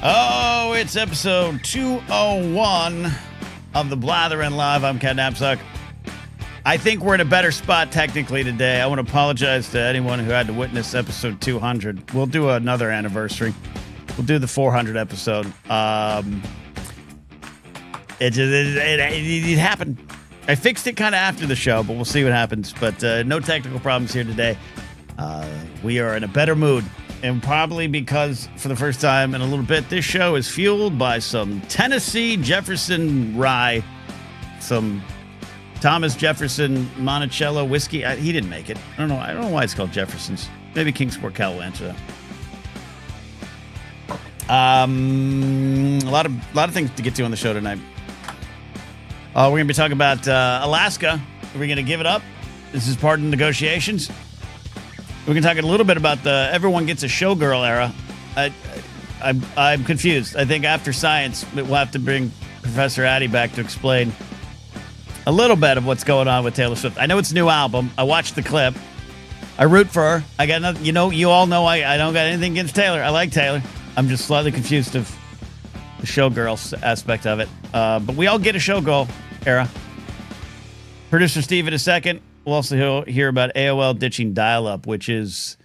Oh, it's episode 201 of the Blathering Live. I'm Ken Napzok. I think we're in a better spot technically today. I want to apologize to anyone who had to witness episode 200. We'll do another anniversary. We'll do the 400 episode. It happened. I fixed it kind of after the show, but we'll see what happens. But no technical problems here today. We are in a better mood. And probably because, for the first time in a little bit, this show is fueled by some Tennessee Jefferson rye, some Thomas Jefferson Monticello whiskey. He didn't make it. I don't know why it's called Jefferson's. Maybe Kingsport Cal will answer that. A lot of things to get to on the show tonight. We're going to be talking about Alaska. Are we going to give it up? This is part of the negotiations. We're going to talk a little bit about the everyone gets a Showgirl era. I'm confused. I think after science, we'll have to bring Professor Addy back to explain a little bit of what's going on with Taylor Swift. I know it's a new album. I watched the clip. I root for her. I got nothing. You all know I don't got anything against Taylor. I like Taylor. I'm just slightly confused of the Showgirl aspect of it. But we all get a Showgirl era. Producer Steve in a second. We'll also hear about AOL ditching dial-up, which is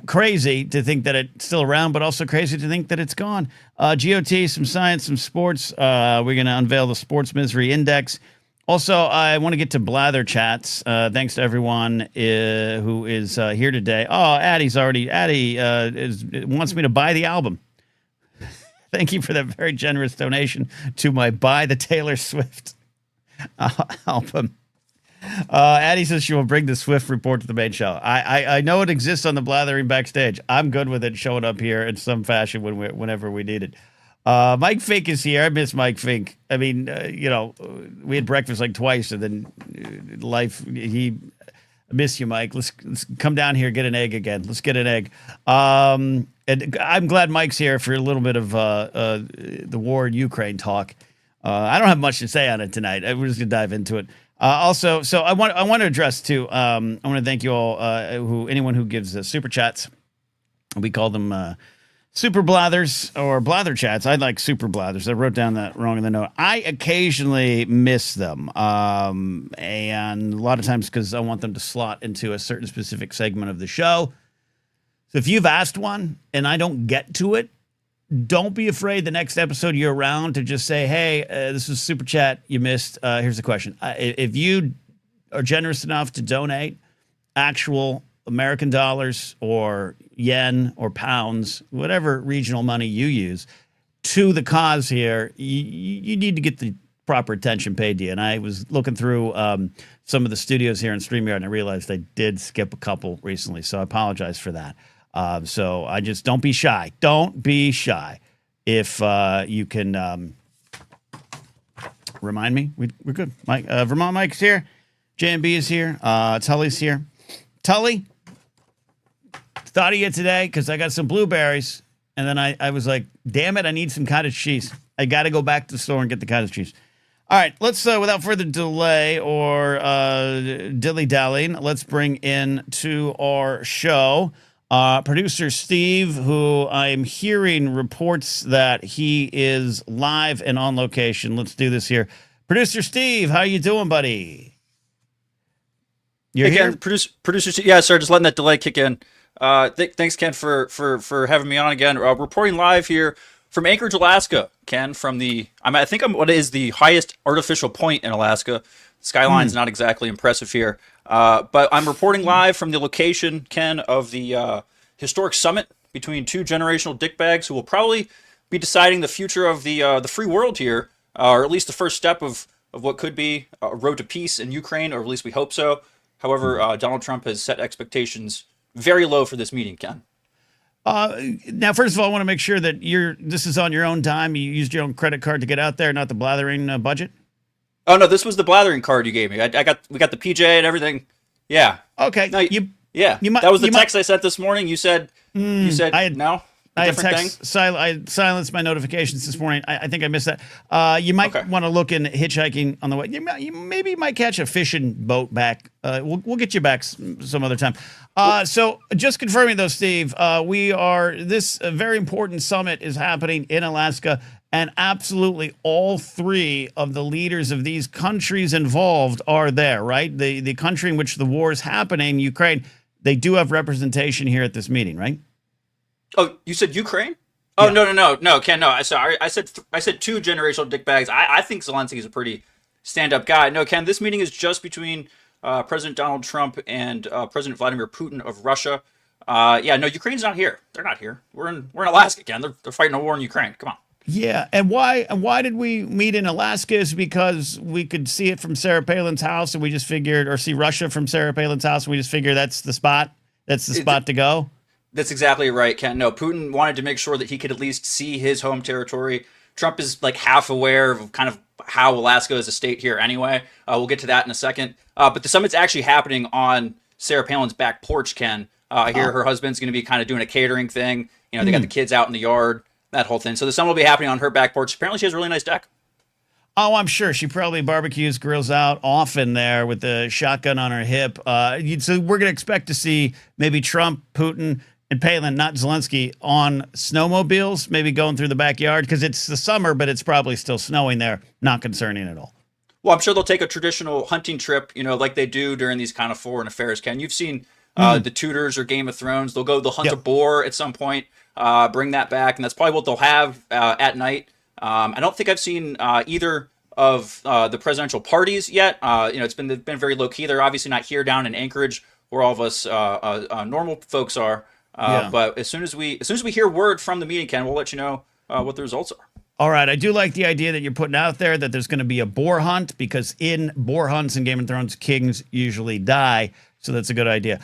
crazy to think that it's still around, but also crazy to think that it's gone. GOT, some science, some sports. We're going to unveil the Sports Misery Index. Also, I want to get to Blather chats. Thanks to everyone who is here today. Oh, Addy wants me to buy the album. Thank you for that very generous donation to my Buy the Taylor Swift album. Addie says she will bring the Swift report to the main show. I know it exists on the Blathering backstage. I'm good with it showing up here in some fashion whenever we need it. Mike Fink is here. I miss Mike Fink. I mean, we had breakfast like twice, and then I miss you, Mike. Let's come down here, get an egg again. Let's get an egg. And I'm glad Mike's here for a little bit of the war in Ukraine talk. I don't have much to say on it tonight. We're just gonna dive into it. Also, so I want to address too. I want to thank you all. Anyone who gives super chats, we call them super blathers or blather chats. I like super blathers. I wrote down that wrong in the note. I occasionally miss them, and a lot of times because I want them to slot into a certain specific segment of the show. So if you've asked one and I don't get to it, don't be afraid the next episode you're around to just say, hey, this is super chat you missed. Here's the question. If you are generous enough to donate actual American dollars or yen or pounds, whatever regional money you use, to the cause here, you need to get the proper attention paid to you. And I was looking through some of the studios here in StreamYard, and I realized I did skip a couple recently, so I apologize for that. So I just don't be shy. Don't be shy. If you can remind me, we're good. Mike, Vermont Mike's here. JMB is here. Tully's here. Tully, thought of you today because I got some blueberries, and then I was like, damn it, I need some cottage cheese. I got to go back to the store and get the cottage cheese. All right, let's, without further delay or dilly-dallying, let's bring in to our show producer Steve, who I'm hearing reports that he is live and on location. Let's do this here. Producer Steve, how you doing, buddy? You're here? Ken, producer Steve. Yeah, sorry, just letting that delay kick in. Thanks, Ken, for having me on again. Reporting live here from Anchorage, Alaska. Ken, from I think I'm what is the highest artificial point in Alaska. Skyline's not exactly impressive here. But I'm reporting live from the location, Ken, of the historic summit between two generational dickbags who will probably be deciding the future of the free world here, or at least the first step of what could be a road to peace in Ukraine, or at least we hope so. However, Donald Trump has set expectations very low for this meeting, Ken. Now, first of all, I want to make sure that this is on your own time. You used your own credit card to get out there, not the Blathering budget. Oh no, this was the Blathering card you gave me. We got the PJ and everything. Yeah. Okay. No, that was the text I sent this morning. You said no. a different thing? I silenced my notifications this morning. I think I missed that. You might want to look into hitchhiking on the way. You maybe might catch a fishing boat back. We'll get you back some other time. So just confirming though, Steve, this very important summit is happening in Alaska, and absolutely all three of the leaders of these countries involved are there, right? The country in which the war is happening, Ukraine, they do have representation here at this meeting, right? Oh, you said Ukraine? Oh, Yeah. no, Ken, no. I said two generational dickbags. I think Zelensky is a pretty stand-up guy. No, Ken, this meeting is just between President Donald Trump and President Vladimir Putin of Russia. No, Ukraine's not here. They're not here. We're in Alaska, Ken. They're fighting a war in Ukraine. Come on. Yeah, and why did we meet in Alaska? Is because we could see it from Sarah Palin's house, and we just figured, or see Russia from Sarah Palin's house, and we just figured that's the spot. That's the spot to go. That's exactly right, Ken. No, Putin wanted to make sure that he could at least see his home territory. Trump is like half aware of kind of how Alaska is a state here anyway. We'll get to that in a second. But the summit's actually happening on Sarah Palin's back porch, Ken. I hear her husband's going to be kind of doing a catering thing. They got the kids out in the yard, that whole thing. So the summit will be happening on her back porch. Apparently she has a really nice deck. Oh, I'm sure she probably barbecues, grills out often there with the shotgun on her hip. So we're going to expect to see maybe Trump, Putin, and Palin, not Zelensky, on snowmobiles, maybe going through the backyard, because it's the summer, but it's probably still snowing there. Not concerning at all. Well, I'm sure they'll take a traditional hunting trip, like they do during these kind of foreign affairs, Ken. You've seen the Tudors or Game of Thrones. They'll hunt a boar at some point, bring that back, and that's probably what they'll have at night. I don't think I've seen either of the presidential parties yet. It's been very low key. They're obviously not here down in Anchorage, where all of us normal folks are. But as soon as we hear word from the meeting, Ken, we'll let you know what the results are. All right. I do like the idea that you're putting out there that there's going to be a boar hunt, because in boar hunts in Game of Thrones, kings usually die. So that's a good idea.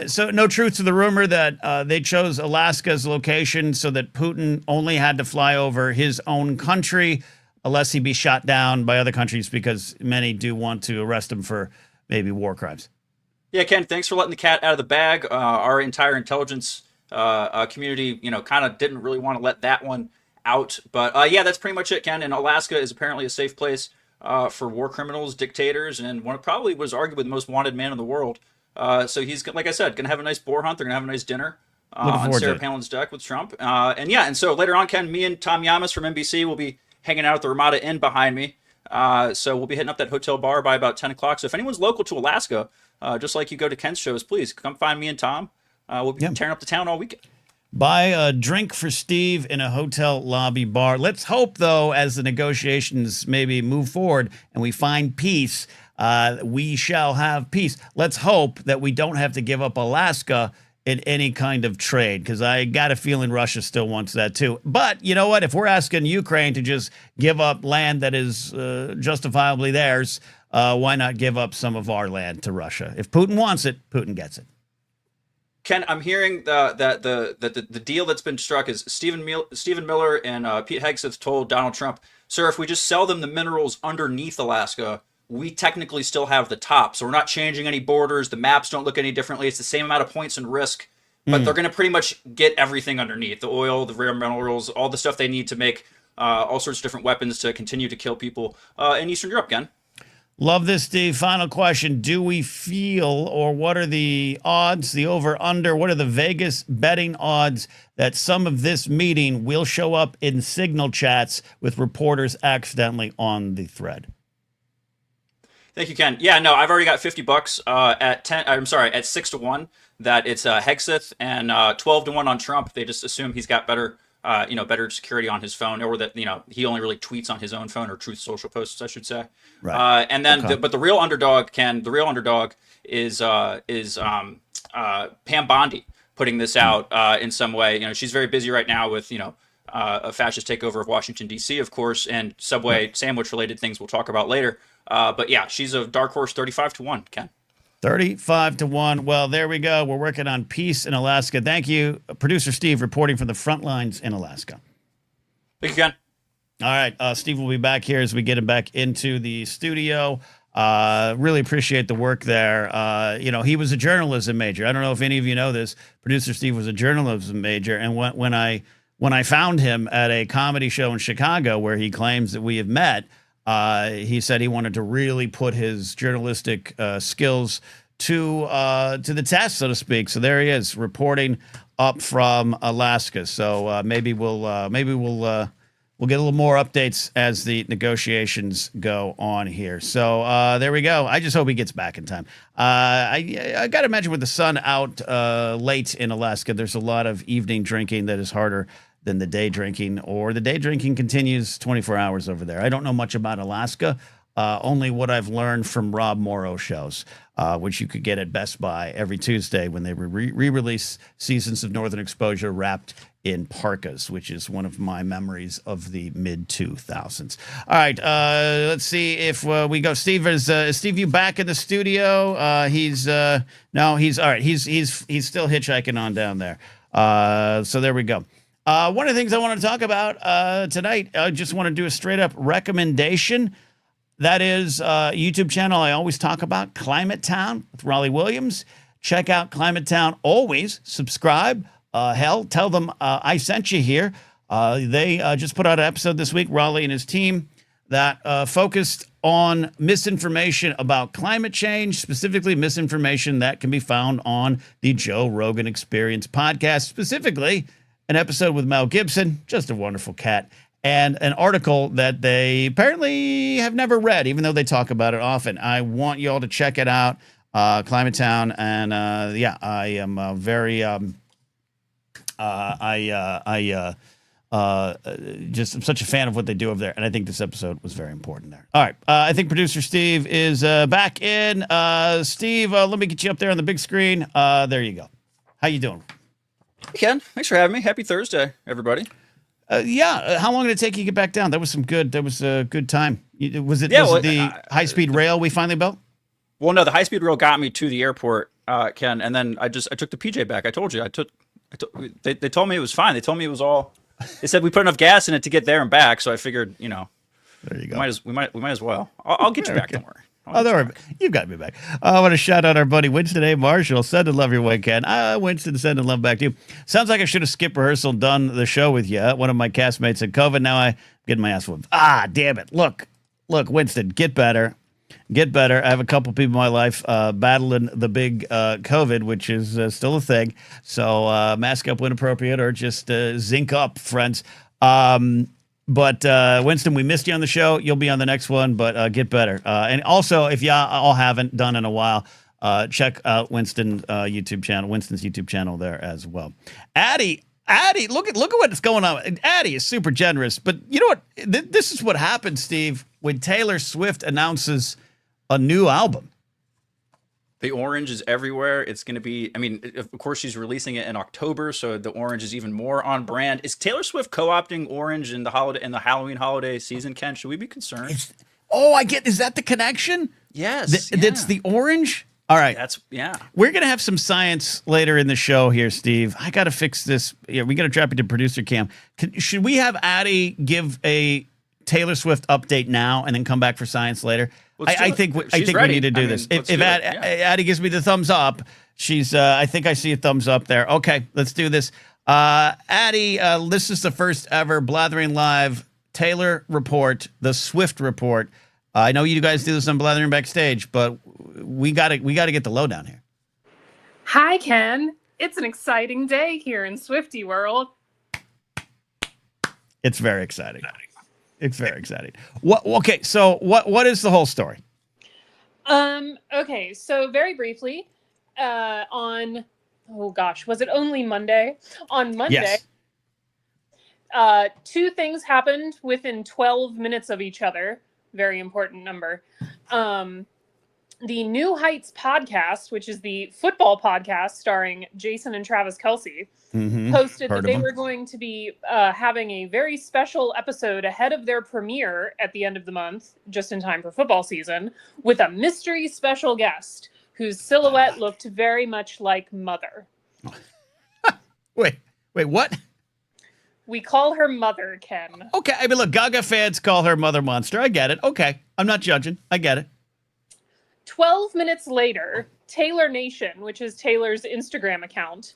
So no truth to the rumor that they chose Alaska as a location so that Putin only had to fly over his own country unless he be shot down by other countries, because many do want to arrest him for maybe war crimes. Yeah, Ken, thanks for letting the cat out of the bag. Our entire intelligence community, kind of didn't really want to let that one out. But that's pretty much it, Ken. And Alaska is apparently a safe place for war criminals, dictators, and probably was arguably the most wanted man in the world. So he's, like I said, going to have a nice boar hunt. They're going to have a nice dinner on Sarah Palin's deck with Trump. And so later on, Ken, me and Tom Yamas from NBC will be hanging out at the Ramada Inn behind me. So we'll be hitting up that hotel bar by about 10 o'clock. So if anyone's local to Alaska, just like you go to Ken's shows, please come find me and Tom. We'll be tearing up the town all weekend. Buy a drink for Steve in a hotel lobby bar. Let's hope, though, as the negotiations maybe move forward and we find peace, we shall have peace. Let's hope that we don't have to give up Alaska in any kind of trade, because I got a feeling Russia still wants that too. But you know what? If we're asking Ukraine to just give up land that is justifiably theirs, why not give up some of our land to Russia? If Putin wants it, Putin gets it. Ken, I'm hearing that the deal that's been struck is Stephen Miller and Pete Hegseth told Donald Trump, "Sir, if we just sell them the minerals underneath Alaska, we technically still have the top. So we're not changing any borders. The maps don't look any differently. It's the same amount of points and risk, but they're going to pretty much get everything underneath: the oil, the rare minerals, all the stuff they need to make all sorts of different weapons to continue to kill people in Eastern Europe." Ken. Love this, Steve. Final question. Do we feel, or what are the odds, the over-under, what are the Vegas betting odds that some of this meeting will show up in signal chats with reporters accidentally on the thread? Thank you, Ken. Yeah, no, I've already got $50 at 6-1 that it's Hegseth, and 12-1 on Trump. They just assume he's got better security on his phone, or that, he only really tweets on his own phone, or Truth Social posts, I should say. Right. And then, but the real underdog, Ken, is Pam Bondi putting this out in some way. She's very busy right now with, a fascist takeover of Washington, D.C., of course, and Subway sandwich-related things we'll talk about later. But yeah, she's a dark horse, 35-1, Ken. 35-1. Well, there we go. We're working on peace in Alaska. Thank you, producer Steve, reporting from the front lines in Alaska. Thank you, Ken. All right. Steve will be back here as we get him back into the studio. Really appreciate the work there. He was a journalism major. I don't know if any of you know this. Producer Steve was a journalism major, and when I found him at a comedy show in Chicago where he claims that we have met, he said he wanted to really put his journalistic skills to the test, so to speak. So there he is, reporting up from Alaska. So maybe we'll get a little more updates as the negotiations go on here. So there we go. I just hope he gets back in time. I got to imagine with the sun out late in Alaska, there's a lot of evening drinking that is harder than the day drinking, or the day drinking continues 24 hours over there. I don't know much about Alaska, only what I've learned from Rob Morrow shows, which you could get at Best Buy every Tuesday when they re-release Seasons of Northern Exposure wrapped in parkas, which is one of my memories of the mid-2000s. All right, let's see if we go. Steve, is Steve you back in the studio? No, he's all right. He's still hitchhiking on down there. So there we go. One of the things I want to talk about tonight, I just want to do a straight up recommendation. That is a YouTube channel I always talk about, Climate Town with Raleigh Williams. Check out Climate Town. Always subscribe. Tell them I sent you here. They just put out an episode this week, Raleigh and his team, that focused on misinformation about climate change, specifically misinformation that can be found on the Joe Rogan Experience podcast, specifically an episode with Mel Gibson, just a wonderful cat, and an article that they apparently have never read, even though they talk about it often. I want you all to check it out, Climate Town, and I am very just I'm such a fan of what they do over there, and I think this episode was very important there. All right, I think producer Steve is back in. Steve, let me get you up there on the big screen. There you go. How you doing? Hey, Ken, thanks for having me. Happy Thursday, everybody. How long did it take you to get back down? That was a good time. Was it the high-speed rail we finally built? Well, no, the high-speed rail got me to the airport, Ken, and then I took the PJ back. I told you, they told me it was fine. They told me it was all. They said we put enough gas in it to get there and back. So I figured, there you go. We might as well. I'll get you back. Okay. Don't worry. Don't worry. You've got me back. I want to shout out our buddy Winston A. Marshall. Sending love your way, Ken. Winston, sending love back to you. Sounds like I should have skipped rehearsal and done the show with you. One of my castmates had COVID. Now I'm getting my ass whooped. Damn it. Look, Winston, get better. Get better. I have a couple people in my life battling the big COVID, which is still a thing. So mask up when appropriate, or just zinc up, friends. But Winston, we missed you on the show. You'll be on the next one, but get better. And also, if y'all all haven't done in a while, check out Winston's YouTube channel there as well. Addie, look at what's going on. Addie is super generous, but you know what? This is what happens, Steve, when Taylor Swift announces a new album. The orange is everywhere. It's going to be, of course, she's releasing it in October, so the orange is even more on brand. Is Taylor Swift co-opting orange in the Halloween holiday season, Ken? Should we be concerned? Is that the connection? Yes. That's the orange? All right. Yeah. We're going to have some science later in the show here, Steve. I got to fix this. Yeah, we got to drop it to producer Cam. Should we have Addie give a Taylor Swift update now and then come back for science later? I think we need to do this. If Addie gives me the thumbs up, I think I see a thumbs up there. Okay, let's do this. Addie, this is the first ever Blathering Live Taylor report, the Swift report. I know you guys do this on Blathering Backstage, but we got to get the lowdown here. Hi, Ken. It's an exciting day here in Swiftie world. It's very exciting. It's very exciting. Okay, so what is the whole story? Okay, so very briefly, was it only Monday? On Monday, yes. Two things happened within 12 minutes of each other. Very important number. The New Heights podcast, which is the football podcast starring Jason and Travis Kelce, posted that they were going to be having a very special episode ahead of their premiere at the end of the month, just in time for football season, with a mystery special guest whose silhouette looked very much like Mother. Wait, what? We call her Mother, Ken. Okay, look, Gaga fans call her Mother Monster. I get it. Okay, I'm not judging. I get it. 12 minutes later, Taylor Nation, which is Taylor's Instagram account,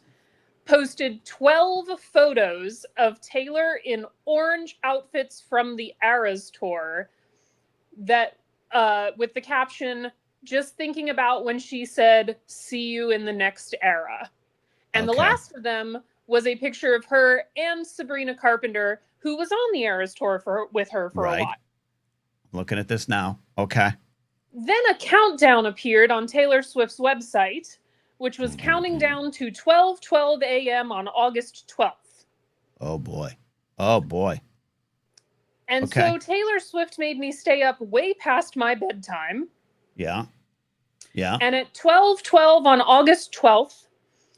posted 12 photos of Taylor in orange outfits from the Eras tour that with the caption, "Just thinking about when she said, 'See you in the next era.'" And the last of them was a picture of her and Sabrina Carpenter, who was on the Eras tour with her for a while. Looking at this now. Okay. Then a countdown appeared on Taylor Swift's website, which was counting down to 12:12 a.m. on August 12th. Oh, boy. Oh, boy. And so Taylor Swift made me stay up way past my bedtime. Yeah. Yeah. And at 12:12 on August 12th,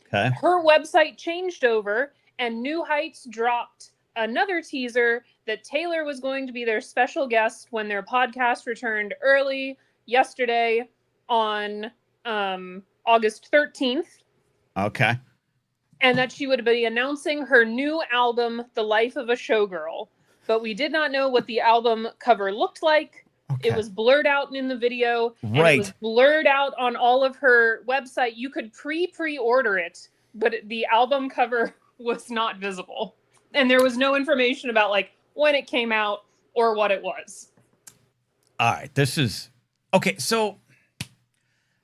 okay, her website changed over and New Heights dropped another teaser that Taylor was going to be their special guest when their podcast returned early yesterday on August 13th. Okay. And that she would be announcing her new album, The Life of a Showgirl. But we did not know what the album cover looked like. Okay. It was blurred out in the video. And it was blurred out on all of her website. You could pre-order it, but the album cover was not visible. And there was no information about like when it came out or what it was. All right. This is okay. So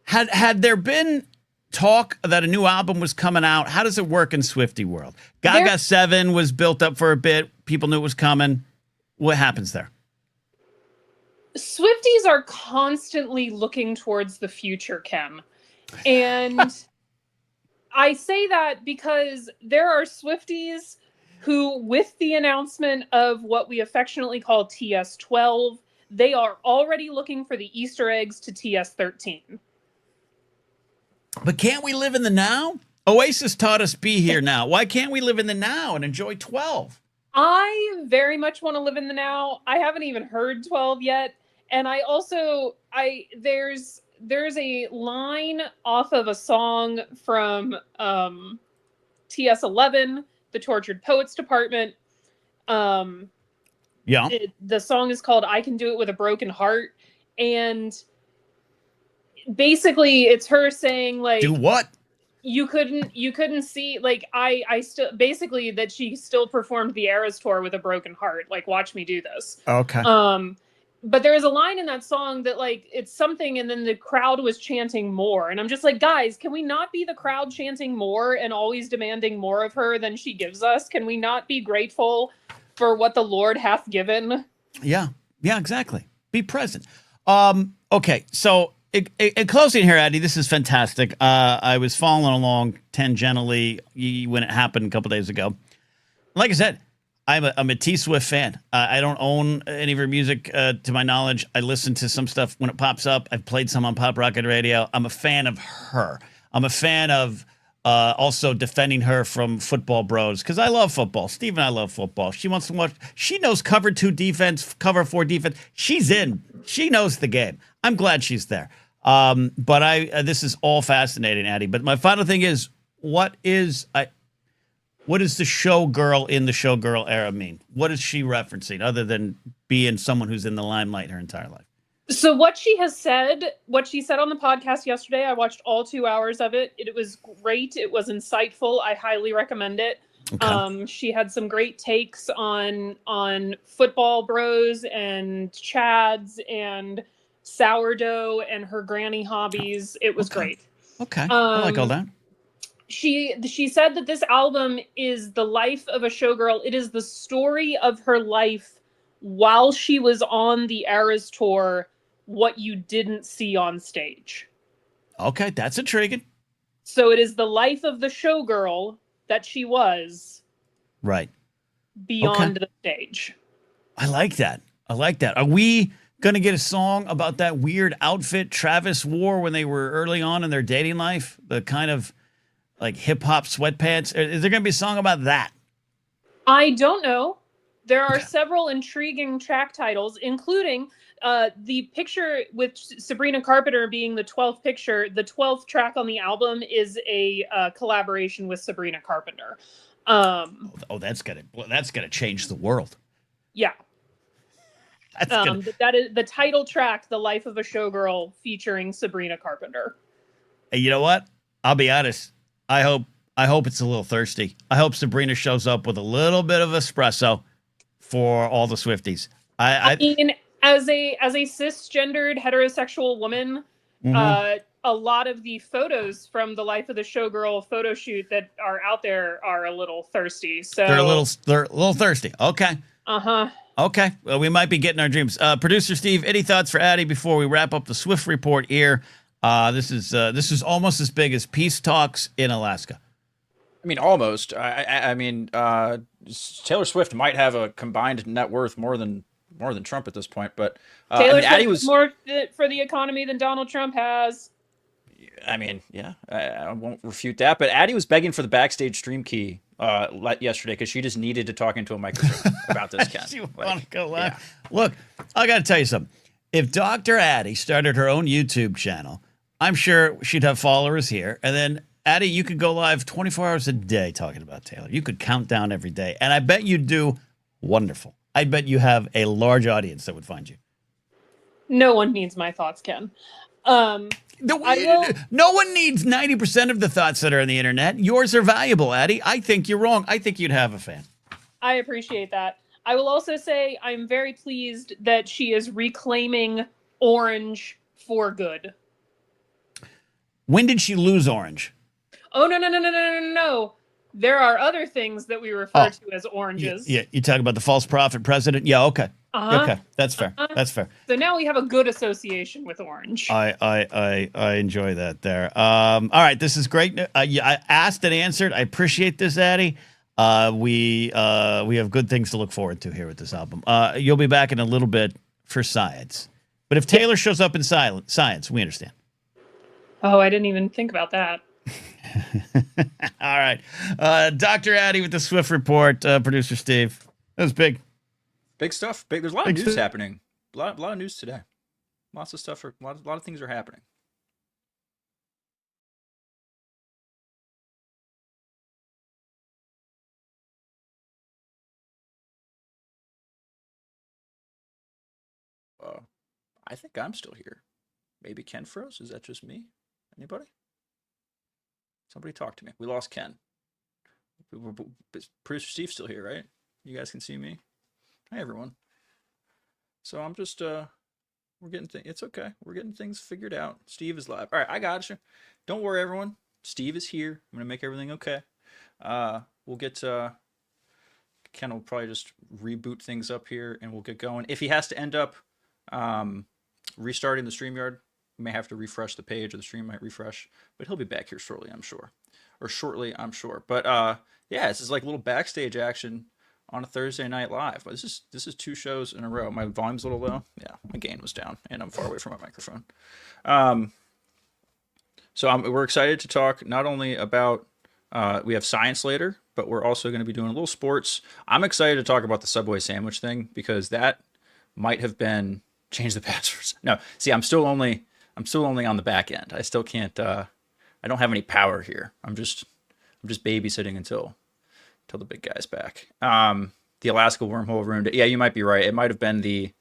had there been talk that a new album was coming out? How does it work in Swiftie world? Gaga 7 was built up for a bit. People knew it was coming. What happens there? Swifties are constantly looking towards the future, Kim. And I say that because there are Swifties who, with the announcement of what we affectionately call TS12, they are already looking for the Easter eggs to TS13. But can't we live in the now? Oasis taught us be here now. Why can't we live in the now and enjoy 12? I very much want to live in the now. I haven't even heard 12 yet. And I also, there's a line off of a song from TS11, the Tortured Poets Department. The song is called I Can Do It With a Broken Heart. And basically it's her saying like, do what? You couldn't see, like, I still, basically that she still performed the Eras tour with a broken heart. Like, watch me do this. Okay. But there is a line in that song that like, it's something. And then the crowd was chanting more. And I'm just like, guys, can we not be the crowd chanting more and always demanding more of her than she gives us? Can we not be grateful for what the Lord hath given? Yeah. Yeah, exactly. Be present. Okay. So, in closing here, Addie, this is fantastic. I was following along tangentially when it happened a couple days ago. Like I said, I'm a T Swift fan. I don't own any of her music to my knowledge. I listen to some stuff when it pops up. I've played some on Pop Rocket Radio. I'm a fan of her. I'm a fan of also defending her from football bros because I love football. Steve and I love football. She wants to watch. She knows cover 2 defense, cover 4 defense. She's in. She knows the game. I'm glad she's there. But this is all fascinating, Addie. But my final thing is, what does the showgirl in the showgirl era mean? What is she referencing other than being someone who's in the limelight her entire life? So what she said on the podcast yesterday, I watched all 2 hours of it. It was great. It was insightful. I highly recommend it. Okay. She had some great takes on football bros and chads and sourdough and her granny hobbies. It was great. Okay. I like all that. She said that this album is the life of a showgirl. It is the story of her life while she was on the Eras tour, what you didn't see on stage. Okay, that's intriguing. So it is the life of the showgirl that she was. Right. Beyond the stage. I like that. Are we going to get a song about that weird outfit Travis wore when they were early on in their dating life? The kind of like hip hop sweatpants. Is there going to be a song about that? I don't know. There are several intriguing track titles, including the picture with Sabrina Carpenter being the 12th picture. The 12th track on the album is a collaboration with Sabrina Carpenter. That's gonna change the world. Yeah. That is the title track, "The Life of a Showgirl," featuring Sabrina Carpenter. And you know what? I'll be honest. I hope it's a little thirsty. I hope Sabrina shows up with a little bit of espresso for all the Swifties. I mean, as a cisgendered heterosexual woman, a lot of the photos from the Life of the Showgirl photo shoot that are out there are a little thirsty. So they're a little thirsty. Okay. Okay. Well, we might be getting our dreams. Producer Steve, any thoughts for Addie before we wrap up the Swift report here? This is almost as big as peace talks in Alaska. I mean, almost. I mean, Taylor Swift might have a combined net worth more than Trump at this point, but Taylor Addie Swift was is more for the economy than Donald Trump has. I mean, yeah, I won't refute that. But Addie was begging for the backstage stream key yesterday because she just needed to talk into a microphone about this, Ken. She want to go live. Yeah. Look, I got to tell you something. If Dr. Addie started her own YouTube channel, I'm sure she'd have followers here. And then, Addie, you could go live 24 hours a day talking about Taylor. You could count down every day. And I bet you'd do wonderful. I bet you have a large audience that would find you. No one needs my thoughts, Ken. No one needs 90% of the thoughts that are on the internet. Yours are valuable, Addie. I think you're wrong. I think you'd have a fan. I appreciate that. I will also say I'm very pleased that she is reclaiming Orange for good. When did she lose Orange? Oh, no. There are other things that we refer to as oranges. Yeah, you talk about the false prophet president? Yeah, okay. Okay, that's fair. That's fair. So now we have a good association with Orange. I enjoy that there. All right, this is great. I asked and answered. I appreciate this, Addie. We have good things to look forward to here with this album. You'll be back in a little bit for science. But if Taylor shows up in science, we understand. Oh, I didn't even think about that. All right. Dr. Addie with the Swift Report. Producer Steve. That was big. Big stuff. Big. There's a lot of news happening. A lot of news today. Lots of stuff. A lot of things are happening. I think I'm still here. Maybe Ken froze. Is that just me? Anybody? Somebody talk to me. We lost Ken. Producer Steve's still here, right? You guys can see me. Hi, everyone. So I'm just, we're getting things, it's okay. We're getting things figured out. Steve is live. All right, I got you. Don't worry, everyone. Steve is here. I'm going to make everything okay. We'll get, Ken will probably just reboot things up here and we'll get going. If he has to end up restarting the StreamYard, we may have to refresh the page or the stream might refresh, but he'll be back here shortly, I'm sure. Or shortly, I'm sure. But yeah, this is like a little backstage action on a Thursday night live. But this is 2 shows in a row. My volume's a little low. Yeah, my gain was down, and I'm far away from my microphone. So we're excited to talk not only about we have science later, but we're also going to be doing a little sports. I'm excited to talk about the Subway sandwich thing because that might have been change the passwords. No, see, I'm still only on the back end. I still can't. I don't have any power here. I'm just babysitting until the big guy's back. The Alaska wormhole ruined it. Yeah, you might be right. It might have been the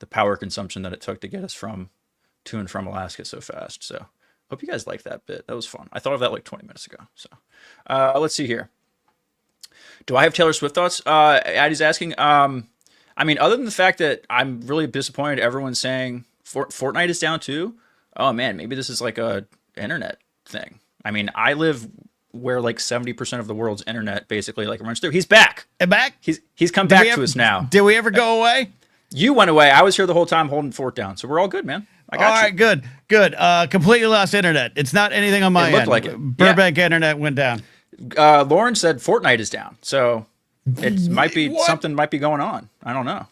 power consumption that it took to get us to and from Alaska so fast. So hope you guys liked that bit. That was fun. I thought of that like 20 minutes ago. So let's see here. Do I have Taylor Swift thoughts? Addie's asking. I mean, other than the fact that I'm really disappointed everyone's saying Fortnite is down too. Oh man, maybe this is like a internet thing. I mean, I live where like 70% of the world's internet basically like runs through. He's back. Back? He's come back to us now. Did we ever go away? You went away. I was here the whole time holding the fort down. So we're all good, man. I got you. All right, good. Completely lost internet. It's not anything on my end. It looked like it. Burbank internet went down. Lauren said Fortnite is down. So it might be something might be going on. I don't know.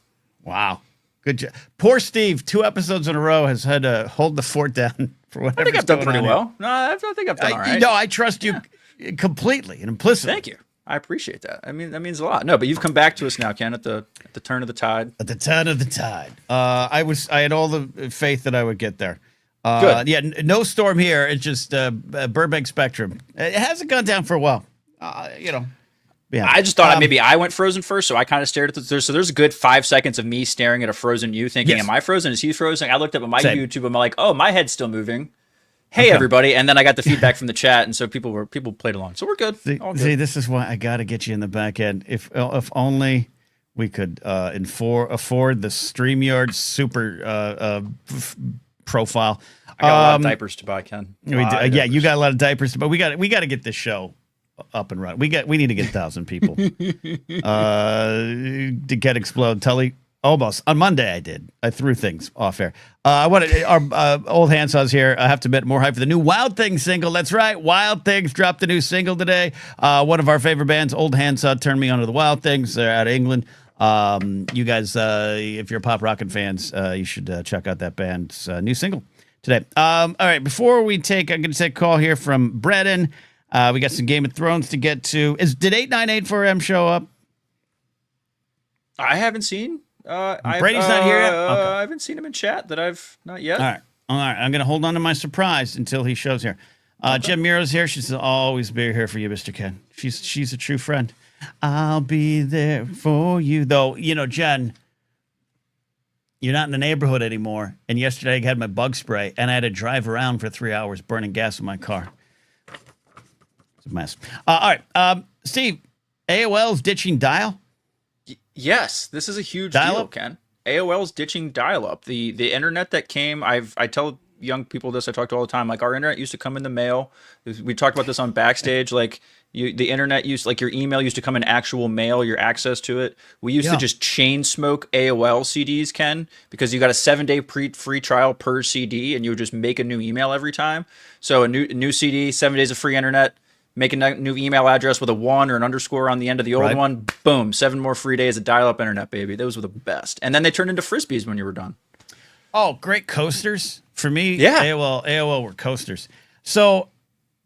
Wow. Good job. Poor Steve, 2 episodes in a row has had to hold the fort down for whatever. I think I've done pretty well. No, I think I've done all right. No, I trust you completely and implicitly. Thank you. I appreciate that. I mean, that means a lot. No, but you've come back to us now, Ken, at the turn of the tide. At the turn of the tide. I had all the faith that I would get there. Good. Yeah, no storm here. It's just Burbank Spectrum. It hasn't gone down for a while. Yeah. I just thought maybe I went frozen first, so I kind of stared at so there's a good 5 seconds of me staring at a frozen you, thinking, "Am I frozen? Is he frozen?" I looked up at my YouTube. I'm like, "Oh, my head's still moving." Hey everybody, and then I got the feedback from the chat, and so people played along, so we're good. See, this is why I got to get you in the back end. If only we could afford the StreamYard super profile. I got a lot of diapers to buy, Ken. You got a lot of diapers to buy. We got to get this show up and running. We need to get 1,000 people to get Explode. Tully. Almost. On Monday, I did. I threw things off air. I wanted our old handsaw's here. I have to admit, more hype for the new Wild Things single. That's right. Wild Things dropped a new single today. One of our favorite bands, Old Handsaw, turned me on to the Wild Things. They're out of England. You guys, if you're pop rockin' fans, you should check out that band's new single today. All right. Before we I'm going to take a call here from Brennan. We got some Game of Thrones to get to. Did 898-4M show up? I haven't seen. Brady's not here yet? Okay. I haven't seen him in chat that I've not yet. All right. I'm going to hold on to my surprise until he shows here. Jen Miro's here. She's always be here for you, Mr. Ken. She's a true friend. I'll be there for you. Though, Jen, you're not in the neighborhood anymore. And yesterday I had my bug spray, and I had to drive around for 3 hours burning gas in my car. It's a mess. All right. Steve, AOL's ditching dial? Yes, this is a huge deal, Ken. AOL's ditching dial-up. The internet that came, I tell young people this, I talk to all the time, like our internet used to come in the mail. We talked about this on Backstage, like the internet used, like your email used to come in actual mail, your access to it. We used to just chain smoke AOL CDs, Ken, because you got a 7-day free trial per CD, and you would just make a new email every time. So a new CD, 7 days of free internet. Make a new email address with a 1 or an underscore on the end of the old one. Boom. 7 more free days of dial-up internet, baby. Those were the best. And then they turned into Frisbees when you were done. Oh, great coasters. For me, yeah. AOL were coasters. So,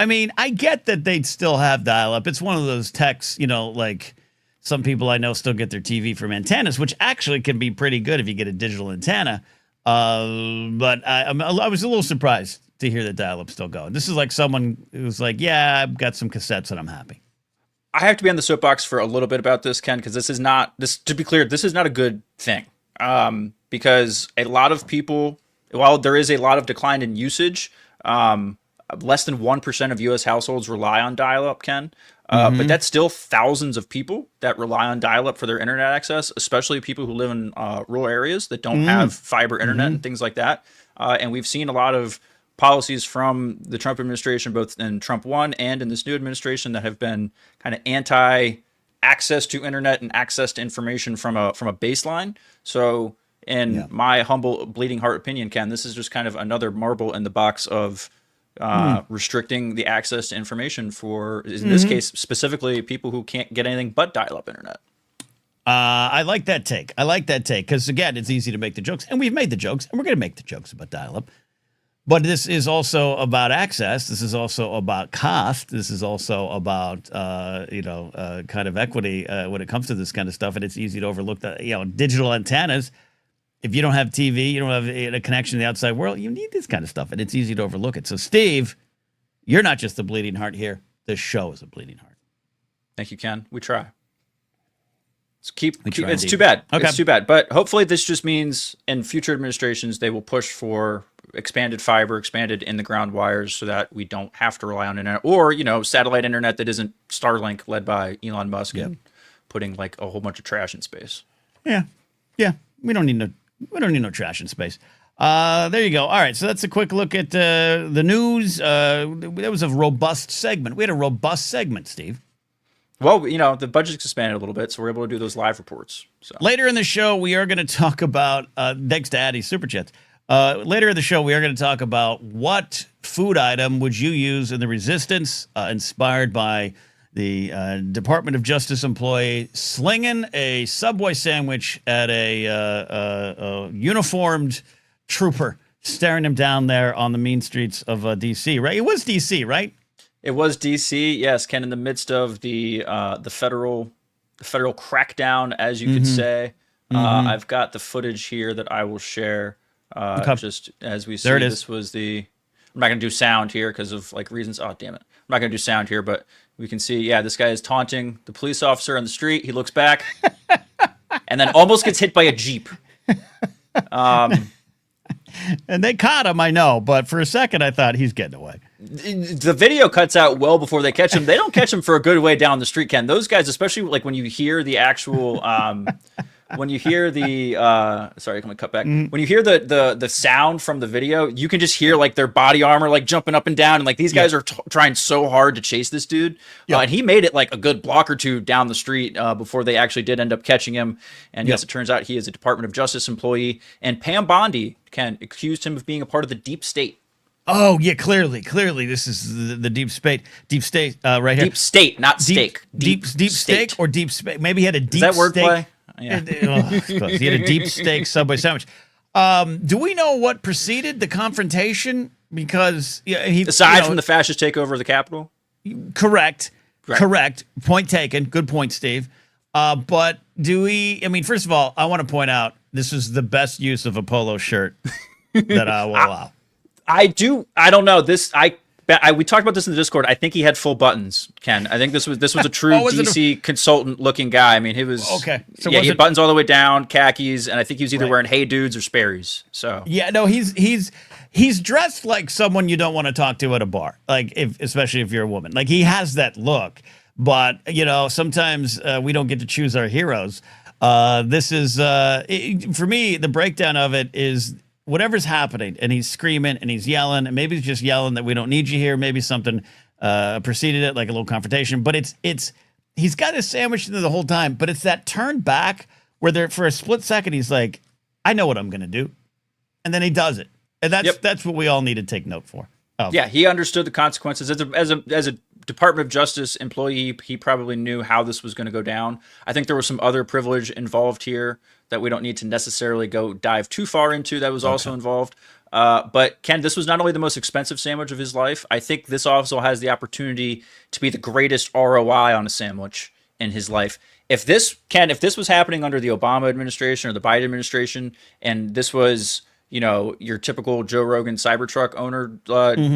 I mean, I get that they'd still have dial-up. It's one of those techs, like some people I know still get their TV from antennas, which actually can be pretty good if you get a digital antenna. But I was a little surprised to hear that dial-up still going. This is like someone who's like, yeah, I've got some cassettes and I'm happy. I have to be on the soapbox for a little bit about this, Ken, because to be clear, this is not a good thing. Because a lot of people, while there is a lot of decline in usage, less than 1% of U.S. households rely on dial-up, Ken. But that's still thousands of people that rely on dial-up for their internet access, especially people who live in rural areas that don't have fiber internet and things like that. And we've seen a lot of policies from the Trump administration, both in Trump 1 and in this new administration, that have been kind of anti-access to internet and access to information from a baseline. So in my humble bleeding heart opinion, Ken, this is just kind of another marble in the box of restricting the access to information for, in this case, specifically people who can't get anything but dial-up internet. I like that take. Because, again, it's easy to make the jokes. And we've made the jokes, and we're going to make the jokes about dial-up. But this is also about access. This is also about cost. This is also about, kind of equity when it comes to this kind of stuff. And it's easy to overlook that, digital antennas. If you don't have TV, you don't have a connection to the outside world, you need this kind of stuff. And it's easy to overlook it. So, Steve, you're not just a bleeding heart here. This show is a bleeding heart. Thank you, Ken. We try. It's indeed. too bad. Okay. It's too bad. But hopefully this just means in future administrations, they will push for expanded fiber, expanded in the ground wires so that we don't have to rely on internet or, satellite internet that isn't Starlink led by Elon Musk and putting like a whole bunch of trash in space. Yeah. Yeah. We don't need no trash in space. There you go. All right. So that's a quick look at the news. That was a robust segment. We had a robust segment, Steve. Well, the budget's expanded a little bit, so we're able to do those live reports. So later in the show, we are going to talk about, thanks to Addie's Super Chats, later in the show, we are going to talk about what food item would you use in the Resistance, inspired by the Department of Justice employee slinging a Subway sandwich at a uniformed trooper, staring him down there on the mean streets of D.C., right? It was D.C., right? It was D.C., yes, Ken, in the midst of the federal crackdown, as you could say. I've got the footage here that I will share. Just as we see, this was the I'm not going to do sound here because of like reasons. Oh, damn it. I'm not going to do sound here, but we can see, yeah, this guy is taunting the police officer on the street. He looks back and then almost gets hit by a Jeep. And they caught him, I know, but for a second I thought he's getting away. The video cuts out well before they catch him. They don't catch him for a good way down the street, Ken. Those guys, especially like when you hear the actual, when you hear the, sorry, I'm gonna cut back. When you hear the sound from the video, you can just hear like their body armor like jumping up and down, and like these guys are trying so hard to chase this dude. And he made it like a good block or two down the street before they actually did end up catching him. And yes, it turns out he is a Department of Justice employee. And Pam Bondi accused him of being a part of the deep state. Oh yeah, clearly, this is the deep state, right here. Deep state, not steak. Deep steak or deep space. Maybe he had a deep. Is that steak. wordplay? Yeah. He had a deep steak Subway sandwich. Do we know what preceded the confrontation? Because aside from the fascist takeover of the Capitol. Correct. Point taken. Good point, Steve. But do we? I mean, first of all, I want to point out this is the best use of a polo shirt that I will allow. I don't know this. We talked about this in the Discord. I think he had full buttons, Ken. I think this was a true DC consultant looking guy. I mean, he was okay. So yeah, he had buttons all the way down, khakis, and I think he was either wearing Hey Dudes or Sperry's. So yeah, no, he's dressed like someone you don't want to talk to at a bar, like especially if you're a woman. Like he has that look, but sometimes we don't get to choose our heroes. This is for me. The breakdown of it is, whatever's happening, and he's screaming and he's yelling, and maybe he's just yelling that we don't need you here. Maybe something preceded it, like a little confrontation. But he's got his sandwich in there the whole time. But it's that turn back where for a split second he's like, I know what I'm gonna do, and then he does it, and that's what we all need to take note for. Oh. Yeah, he understood the consequences as a Department of Justice employee. He probably knew how this was going to go down. I think there was some other privilege involved here that we don't need to necessarily go dive too far into that was also involved. But Ken, this was not only the most expensive sandwich of his life. I think this also has the opportunity to be the greatest ROI on a sandwich in his life. If this was happening under the Obama administration or the Biden administration, and this was, your typical Joe Rogan Cybertruck owner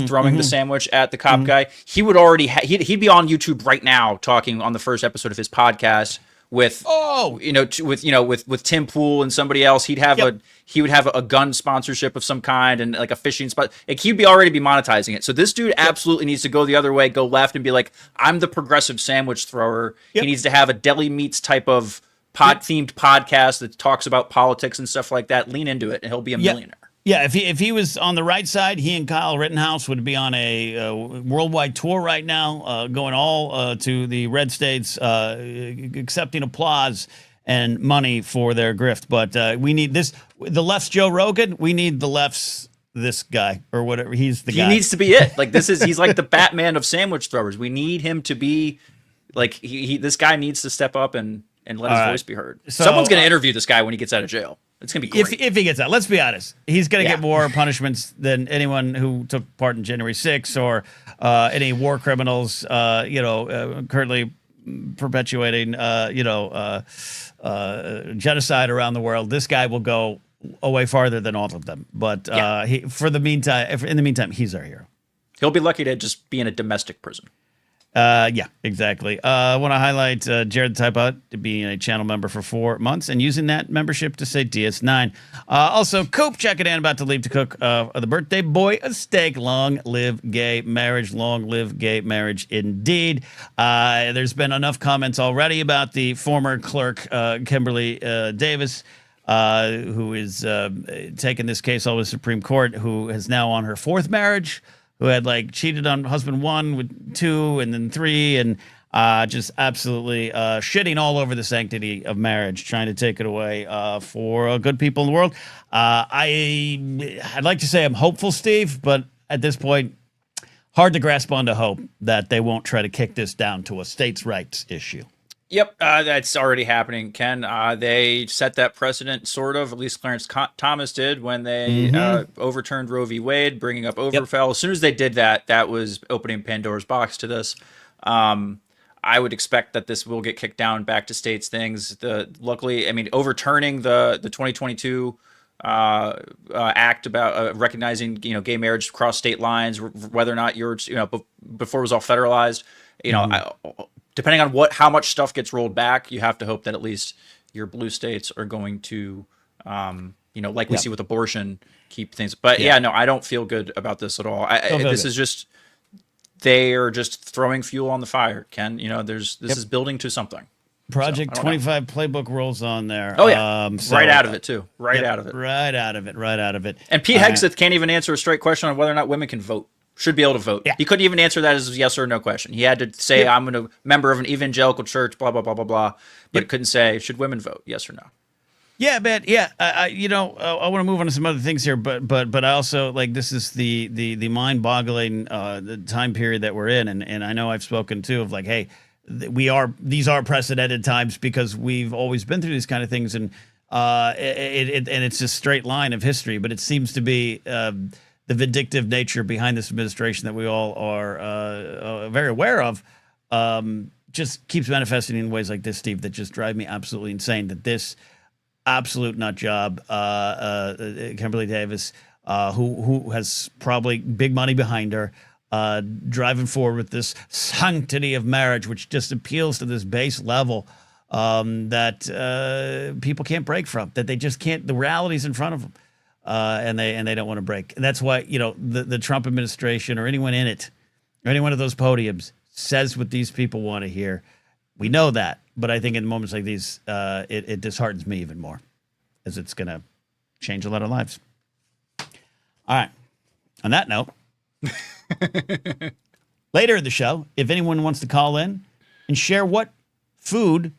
throwing the sandwich at the cop guy, he would already he'd be on YouTube right now talking on the first episode of his podcast with with Tim Pool and somebody else. He would have a gun sponsorship of some kind and like a fishing spot. Like he'd already be monetizing it. So this dude absolutely needs to go the other way, go left, and be like, I'm the progressive sandwich thrower. He needs to have a deli meats type of themed podcast that talks about politics and stuff like that. Lean into it, and he'll be a millionaire. Yeah, if he was on the right side, he and Kyle Rittenhouse would be on a worldwide tour right now, going all to the red states, accepting applause and money for their grift. But we need this. The left's Joe Rogan. We need the left's this guy or whatever. He's the guy. He needs to be it. Like he's like the Batman of sandwich throwers. We need him to be like this guy needs to step up and let his voice be heard. So, someone's going to interview this guy when he gets out of jail. It's going to be great. If he gets out, let's be honest. He's going to get more punishments than anyone who took part in January 6th or any war criminals, currently perpetuating, genocide around the world. This guy will go away farther than all of them. But in the meantime, he's our hero. He'll be lucky to just be in a domestic prison. Yeah, exactly. I want to highlight Jared Typot being a channel member for 4 months and using that membership to say DS9. Also, Coop checking in, about to leave to cook the birthday boy a steak. Long live gay marriage. Long live gay marriage indeed. There's been enough comments already about the former clerk, Kimberly Davis, who is taking this case all the way to the Supreme Court, who is now on her 4th marriage, who had cheated on husband 1 with 2 and then 3, and just absolutely shitting all over the sanctity of marriage, trying to take it away for good people in the world. I'd like to say I'm hopeful, Steve, but at this point, hard to grasp onto hope that they won't try to kick this down to a states' rights issue. Yep, that's already happening, Ken. They set that precedent, sort of. At least Clarence Thomas did when they overturned Roe v. Wade, bringing up Overfell. As soon as they did that, that was opening Pandora's box to this. I would expect that this will get kicked down back to states things. Luckily, I mean, overturning the 2022 act about recognizing gay marriage across state lines, whether or not you're before it was all federalized. Depending on how much stuff gets rolled back, you have to hope that at least your blue states are going to like we see with abortion, keep things. But no, I don't feel good about this at all. This is just they are just throwing fuel on the fire, Ken. This is building to something. Project 25 playbook rolls on there. Oh yeah, right out of it too. Right out of it. And Pete Hegseth can't even answer a straight question on whether or not women can vote. Should be able to vote. Yeah. He couldn't even answer that as a yes or no question. He had to say, I'm a member of an evangelical church, blah, blah, blah, blah, blah. But couldn't say, should women vote? Yes or no? Yeah, man. Yeah. I want to move on to some other things here, but I also this is the mind-boggling the time period that we're in. And I know I've spoken too of hey, these are precedented times because we've always been through these kind of things. And it's a straight line of history, but it seems to be, the vindictive nature behind this administration that we all are very aware of just keeps manifesting in ways like this, Steve, that just drive me absolutely insane. That this absolute nut job, Kimberly Davis, who has probably big money behind her, driving forward with this sanctity of marriage, which just appeals to this base level that people can't break from, that they just can't. The reality's in front of them. And they don't want to break. And that's why, the Trump administration or anyone in it, or any one of those podiums says what these people want to hear. We know that. But I think in moments like these, it disheartens me even more, as it's going to change a lot of lives. All right. On that note, later in the show, if anyone wants to call in and share what food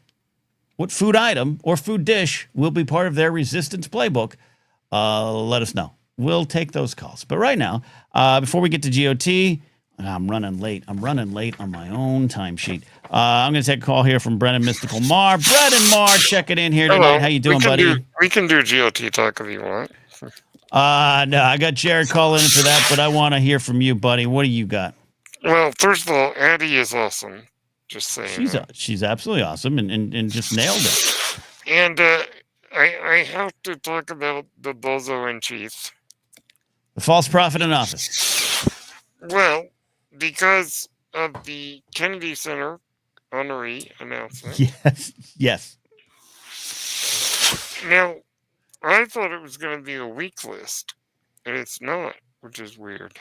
item or food dish will be part of their resistance playbook, let us know. We'll take those calls. But right now, before we get to GOT, I'm running late. I'm running late on my own timesheet. I'm going to take a call here from Brennan Mystical Mar. Brennan Mar, checking in here tonight. Hello. How you doing, buddy? We can do GOT talk if you want. No, I got Jared calling in for that, but I want to hear from you, buddy. What do you got? Well, first of all, Addie is awesome. Just saying. She's absolutely awesome and just nailed it. And I have to talk about the bozo in chief. The false prophet in office. Well, because of the Kennedy Center honoree announcement. Yes. Now, I thought it was going to be a weak list, and it's not, which is weird.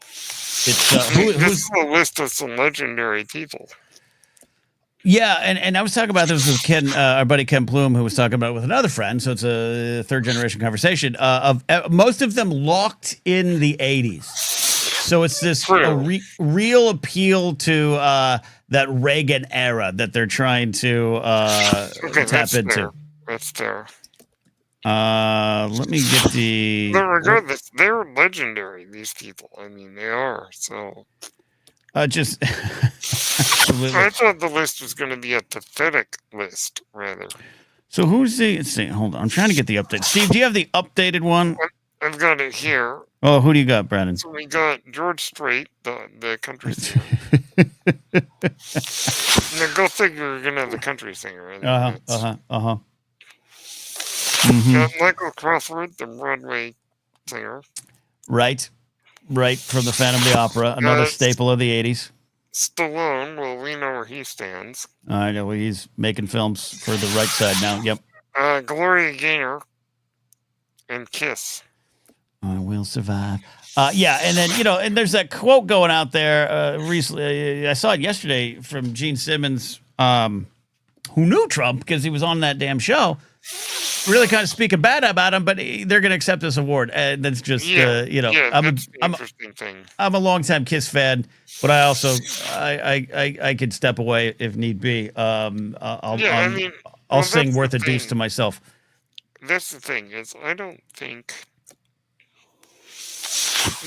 It's this is a list of some legendary people. Yeah, and I was talking about this with Ken, our buddy Ken Plume, who was talking about it with another friend. So it's a third generation conversation of most of them locked in the 80s. So it's this real appeal to that Reagan era that they're trying to tap into. That's fair. Let me get the. But regardless, they're legendary. These people. I mean, they are. So. Just. I thought the list was going to be a pathetic list, rather. So who's the? Let's see. Hold on. I'm trying to get the update. Steve, do you have the updated one? I've got it here. Oh, who do you got, Brandon? So we got George Strait, the country singer. Now go figure, you're gonna have the country singer. Michael Crawford, the Broadway singer. Right, from the Phantom of the Opera, another staple of the '80s. Stallone, well, we know where he stands. I know he's making films for the right side now. Yep. Gloria Gaynor and Kiss. I will survive. Yeah, and then and there's that quote going out there recently. I saw it yesterday from Gene Simmons, who knew Trump because he was on that damn show. Really kind of speaking bad about him, but they're going to accept this award, and that's just interesting thing. I'm a longtime Kiss fan, but I also I could step away if need be. I'll sing "Worth a Deuce" to myself. That's the thing is, I don't think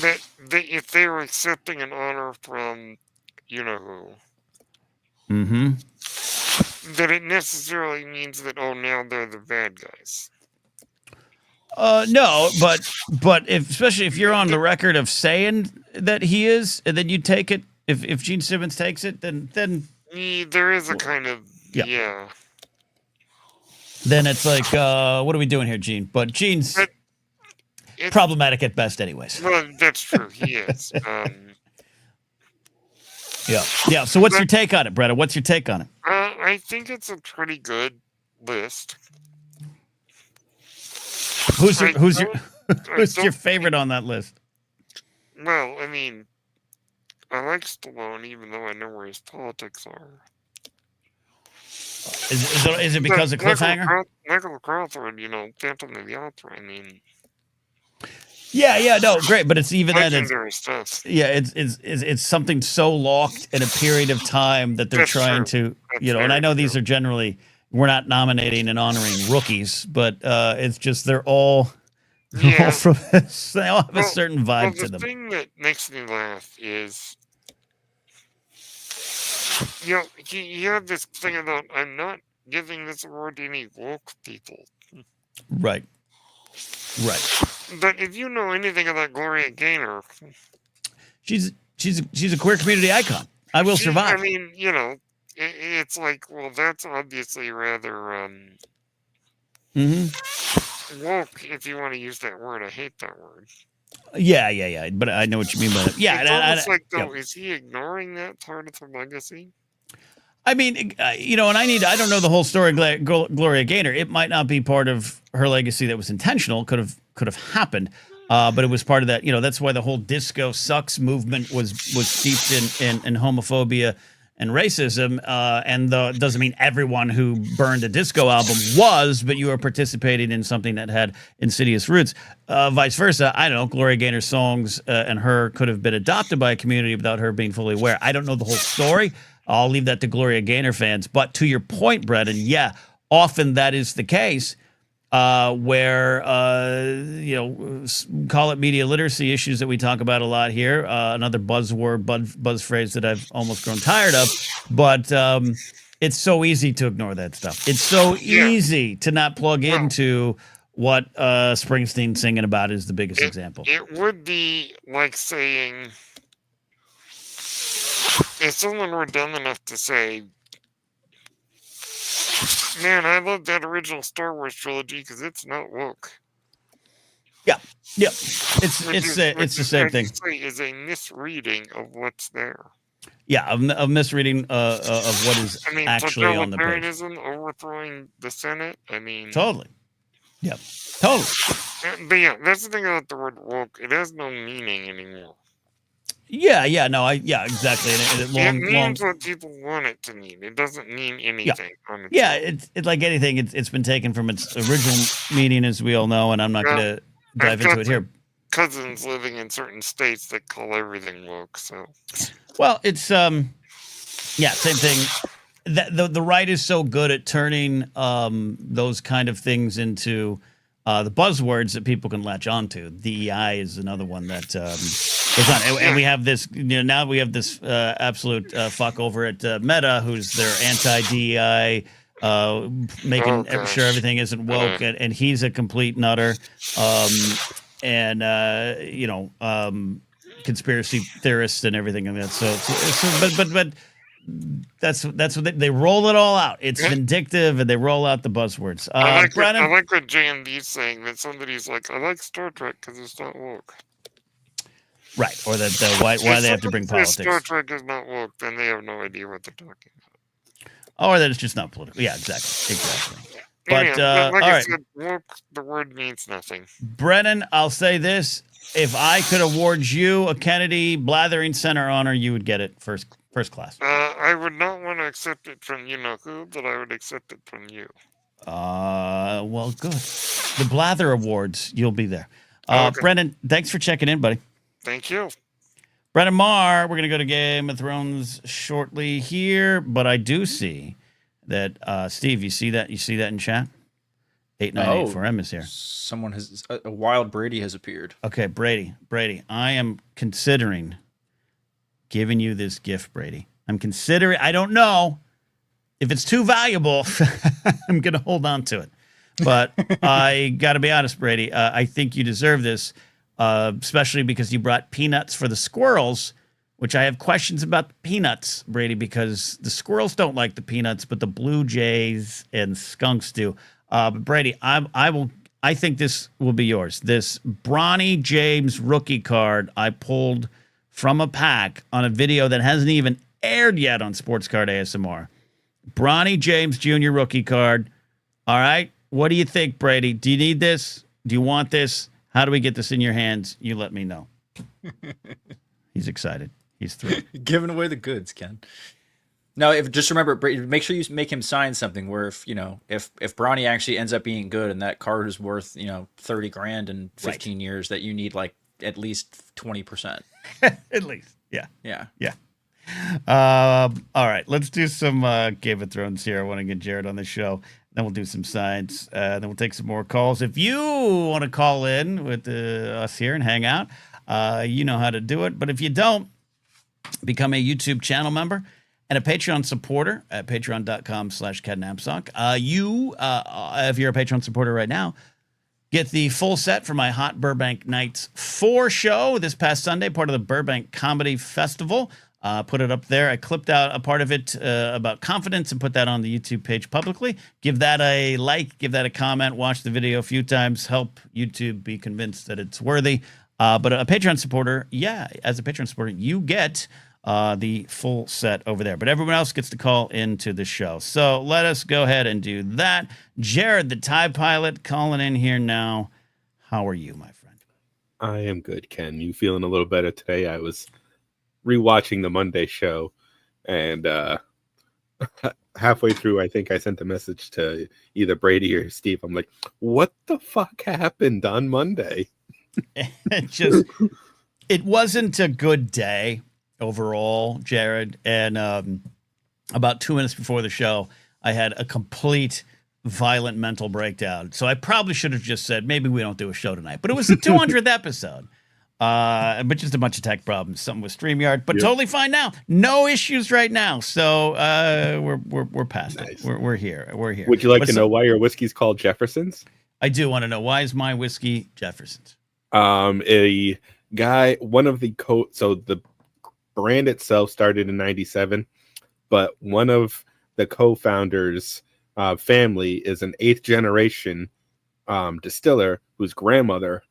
that if they were accepting an honor from who, that it necessarily means that now they're the bad guys. No, but especially if you're on the record of saying that he is, and then you take it. If Gene Simmons takes it, then there is a kind of then it's like, what are we doing here, Gene? But Gene's But it's, problematic at best, anyways. well, that's true. He is. Yeah. So what's your take on it, Bretta? What's your take on it? I think it's a pretty good list. Who's I your don't favorite on that list? Well, I mean, I like Stallone, even though I know where his politics are. Is it because of Cliffhanger? Michael Crawford, Phantom of the Opera. I mean, Yeah, no, great, but it's even that legendary stuff. it's something so locked in a period of time that they're That's trying true. to, That's and I very know these true. are generally, we're not nominating and honoring rookies, but it's just they're all Yeah. from they all have a certain Well, vibe to the them. thing that makes me laugh is, you have this thing about, I'm not giving this award to any woke people. Right. But if you know anything about Gloria Gaynor, She's a queer community icon. I will survive. I mean, it's like, well, that's obviously rather woke, if you want to use that word. I hate that word. Yeah. But I know what you mean by that. Yeah, It's almost like, yeah. though, is he ignoring that part of the legacy? I mean, and I don't know the whole story of Gloria Gaynor. It might not be part of her legacy that was intentional. Could have happened, but it was part of that. That's why the whole disco sucks movement was steeped in homophobia and racism. And it doesn't mean everyone who burned a disco album was, but you were participating in something that had insidious roots. Vice versa, I don't know. Gloria Gaynor's songs and her could have been adopted by a community without her being fully aware. I don't know the whole story. I'll leave that to Gloria Gaynor fans. But to your point, Brendan, yeah, often that is the case where, call it media literacy issues that we talk about a lot here. Another buzzword, buzz phrase that I've almost grown tired of. But it's so easy to ignore that stuff. It's so easy to not plug into what Springsteen's singing about is the biggest example. It would be like saying, if someone were dumb enough to say, man, I love that original Star Wars trilogy because it's not woke. Yeah. It's the same thing. Is a misreading of what's there. Yeah, a misreading of what is actually on the page. Totalitarianism overthrowing the Senate. I mean, totally. Yep, totally. But yeah, that's the thing about the word woke. It has no meaning anymore. Yeah, exactly. And it means what people want it to mean. It doesn't mean anything. Yeah, it's like anything. It's been taken from its original meaning, as we all know, and I'm not going to dive into it here. Cousins living in certain states that call everything woke. So, well, it's same thing. The right is so good at turning those kind of things into the buzzwords that people can latch onto. DEI is another one that goes on, and we have this. Now we have this absolute fuck over at Meta, who's their anti-DEI, making sure everything isn't woke, and he's a complete nutter, conspiracy theorist and everything like that. So but. That's what they roll it all out. It's vindictive, and they roll out the buzzwords. I like what JMD's saying, that somebody's like, I like Star Trek because it's not woke. Right, or that why they have to bring politics. If Star Trek is not woke, then they have no idea what they're talking about. Or that it's just not political. Yeah, exactly. But like all I right, said, woke, the word means nothing. Brennan, I'll say this: if I could award you a Kennedy Blathering Center honor, you would get it first class. I would not want to accept it from who, but I would accept it from you. Well, good. The Blather Awards, you'll be there. Okay. Brendan, thanks for checking in, buddy. Thank you. Brendan Marr, we're going to go to Game of Thrones shortly here, but I do see that, Steve, you see that in chat? 8984M is here. Someone a wild Brady has appeared. Okay, Brady, I am considering giving you this gift, Brady. I don't know if it's too valuable. I'm going to hold on to it. But I got to be honest, Brady. I think you deserve this, especially because you brought peanuts for the squirrels, which I have questions about the peanuts, Brady, because the squirrels don't like the peanuts, but the blue jays and skunks do. But Brady, I think this will be yours. This Bronny James rookie card I pulled from a pack on a video that hasn't even aired yet on Sports Card ASMR. Bronny James Jr. rookie card. All right. What do you think, Brady? Do you need this? Do you want this? How do we get this in your hands? You let me know. He's excited. He's thrilled. Giving away the goods, Ken. No, just remember, make sure you make him sign something where if Bronny actually ends up being good and that card is worth, 30 grand in 15 years, that you need like at least 20%. At least. Yeah. Yeah. Yeah. All right. Let's do some Game of Thrones here. I want to get Jared on the show. Then we'll do some signs. Then we'll take some more calls. If you want to call in with us here and hang out, you know how to do it. But if you don't, become a YouTube channel member and a Patreon supporter at patreon.com/KenNapzok. If you're a Patreon supporter right now, get the full set for my Hot Burbank Nights 4 show this past Sunday, part of the Burbank Comedy Festival. Put it up there. I clipped out a part of it about confidence and put that on the YouTube page publicly. Give that a like, give that a comment, watch the video a few times, help YouTube be convinced that it's worthy. But a Patreon supporter, as a Patreon supporter, you get the full set over there. But everyone else gets to call into the show. So let us go ahead and do that. Jared, the TIE pilot, calling in here now. How are you, my friend? I am good, Ken. You feeling a little better today? I was rewatching the Monday show, and halfway through, I think I sent a message to either Brady or Steve. I'm like, what the fuck happened on Monday? It wasn't a good day overall, Jared. And about 2 minutes before the show, I had a complete violent mental breakdown. So I probably should have just said, maybe we don't do a show tonight. But it was the 200th episode. But just a bunch of tech problems, something with StreamYard, but totally fine now. No issues right now. So we're past it. We're here. We're here. Would you like to know why your whiskey's called Jefferson's? I do want to know, why is my whiskey Jefferson's? A guy, one of the so the brand itself started in 97, but one of the co-founders' family is an 8th generation distiller whose grandmother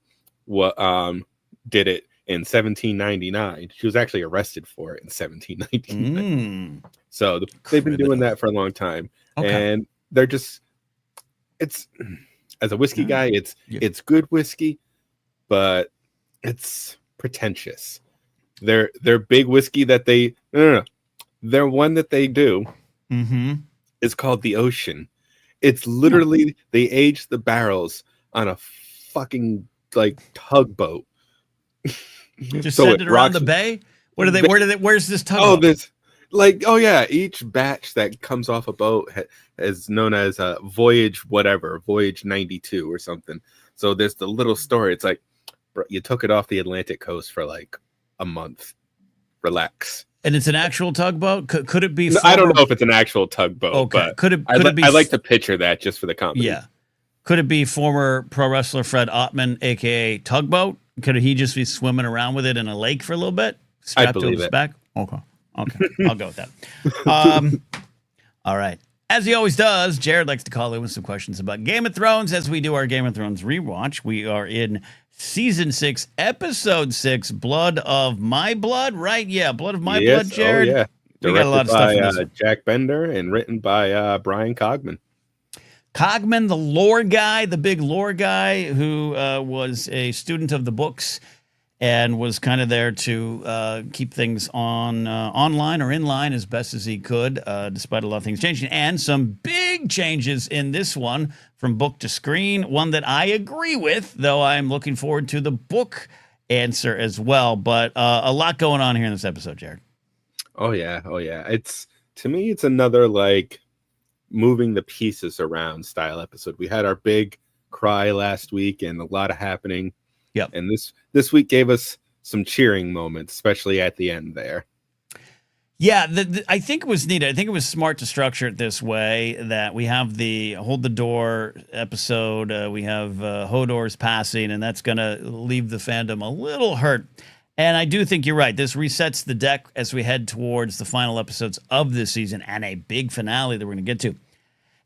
did it in 1799. She was actually arrested for it in 1799. So they've been doing that for a long time. Okay. And they're just, it's, as a whiskey guy, it's good whiskey, but it's pretentious. Their big whiskey that they their one that they do is called the Ocean. It's literally they age the barrels on a fucking like tugboat. Just send it around the bay. What are they? Where's this tugboat? Each batch that comes off a boat is known as a voyage 92 or something. So there's the little story. It's like, bro, you took it off the Atlantic coast for like a month. Relax. And it's an actual tugboat. Could it be? I don't know if it's an actual tugboat. Okay. But I like to picture that just for the comedy. Yeah. Could it be former pro wrestler Fred Ottman, aka Tugboat? Could he just be swimming around with it in a lake for a little bit? Strapped to his back? Okay. I'll go with that. All right. As he always does, Jared likes to call in with some questions about Game of Thrones as we do our Game of Thrones rewatch. We are in Season 6, Episode 6, Blood of My Blood, right? Yeah, Blood of My Blood, Jared. Oh, yeah. We got a lot of stuff in this. Jack Bender and written by Brian Cogman. Cogman, the lore guy, the big lore guy who was a student of the books and was kind of there to keep things online or in line as best as he could, despite a lot of things changing. And some big changes in this one from book to screen, one that I agree with, though I'm looking forward to the book answer as well. But a lot going on here in this episode, Jared. Oh, yeah. To me, it's another like moving the pieces around style episode. We had our big cry last week and a lot of happening. Yep. And this week gave us some cheering moments, especially at the end there. Yeah, I think it was neat. I think it was smart to structure it this way, that we have the Hold the Door episode. We have Hodor's passing, and that's going to leave the fandom a little hurt. And I do think you're right. This resets the deck as we head towards the final episodes of this season and a big finale that we're going to get to.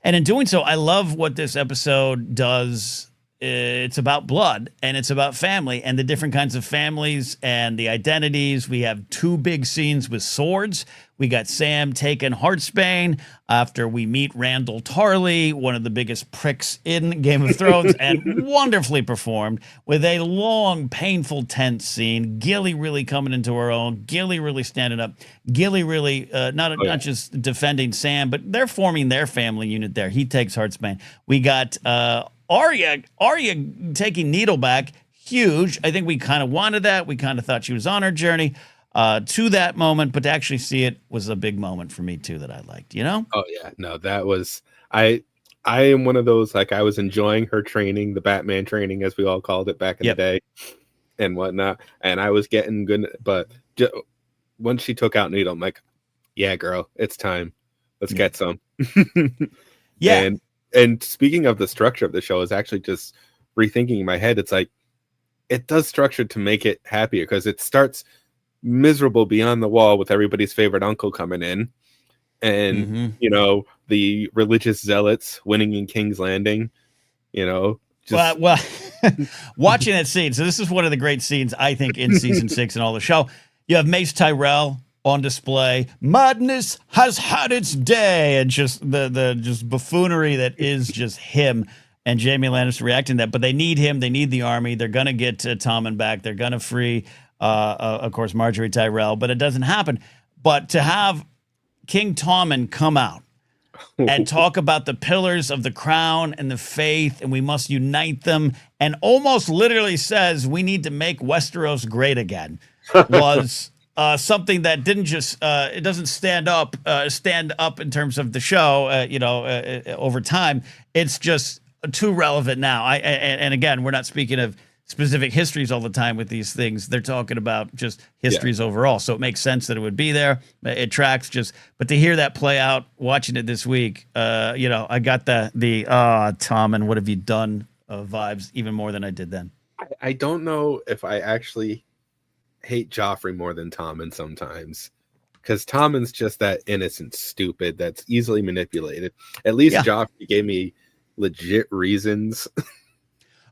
And in doing so, I love what this episode does. It's about blood and it's about family and the different kinds of families and the identities. We have two big scenes with swords. We got Sam taking Heartsbane after we meet Randall Tarley, one of the biggest pricks in Game of Thrones, and wonderfully performed with a long, painful, tense scene. Gilly really coming into her own. Gilly really standing up. Gilly really not just defending Sam, but they're forming their family unit there. He takes Heartsbane. We got Arya taking Needleback, huge. I think we kind of wanted that. We kind of thought she was on her journey to that moment, but to actually see it was a big moment for me too that I liked, you know? Oh yeah, no, that was I am one of those, like, I was enjoying her training, the Batman training as we all called it back in the day and whatnot, and I was getting good, but once she took out Needle, I'm like, yeah, girl, it's time. Let's get some. Yeah. And speaking of the structure of the show, is actually just rethinking in my head. It's like, it does structure to make it happier because it starts miserable beyond the wall with everybody's favorite uncle coming in, and you know, the religious zealots winning in King's Landing. You know, just well, watching that scene. So this is one of the great scenes I think in season 6 and all the show. You have Mace Tyrell on display. Madness has had its day, and just the just buffoonery that is just him and Jaime Lannister reacting to that. But they need him. They need the army. They're gonna get Tommen back. They're gonna free, of course, Marjorie Tyrell. But it doesn't happen. But to have King Tommen come out and talk about the pillars of the crown and the faith, and we must unite them, and almost literally says we need to make Westeros great again, was something that didn't just it doesn't stand up in terms of the show, over time. It's just too relevant now. And again, we're not speaking of specific histories all the time with these things. They're talking about just histories overall. So it makes sense that it would be there. It tracks but to hear that play out, watching it this week, I got the Tommen, what have you done vibes even more than I did then. I don't know if I actually hate Joffrey more than Tommen sometimes, because Tommen's just that innocent stupid that's easily manipulated. At least Joffrey gave me legit reasons.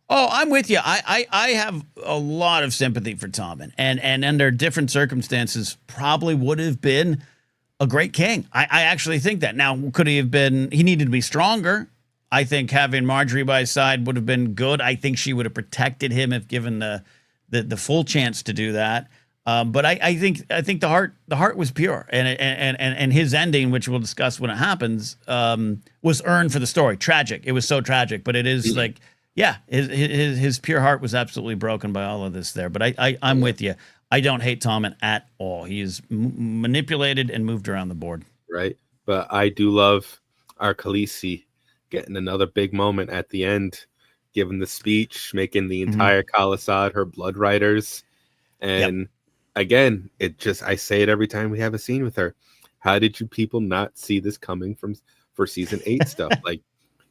Oh, I'm with you. I have a lot of sympathy for Tommen, and under different circumstances probably would have been a great king. I actually think that. Now, could he have been? He needed to be stronger. I think having Marjorie by his side would have been good. I think she would have protected him if given the full chance to do that. But I think the heart was pure, and his ending, which we'll discuss when it happens, was earned for the story. Tragic. It was so tragic, but it is like, his pure heart was absolutely broken by all of this there. But I'm with you. I don't hate Tommen at all. He is manipulated and moved around the board. Right. But I do love our Khaleesi getting another big moment at the end, giving the speech, making the entire Khalisad her blood riders. And again, I say it every time we have a scene with her. How did you people not see this coming for season 8 stuff? Like,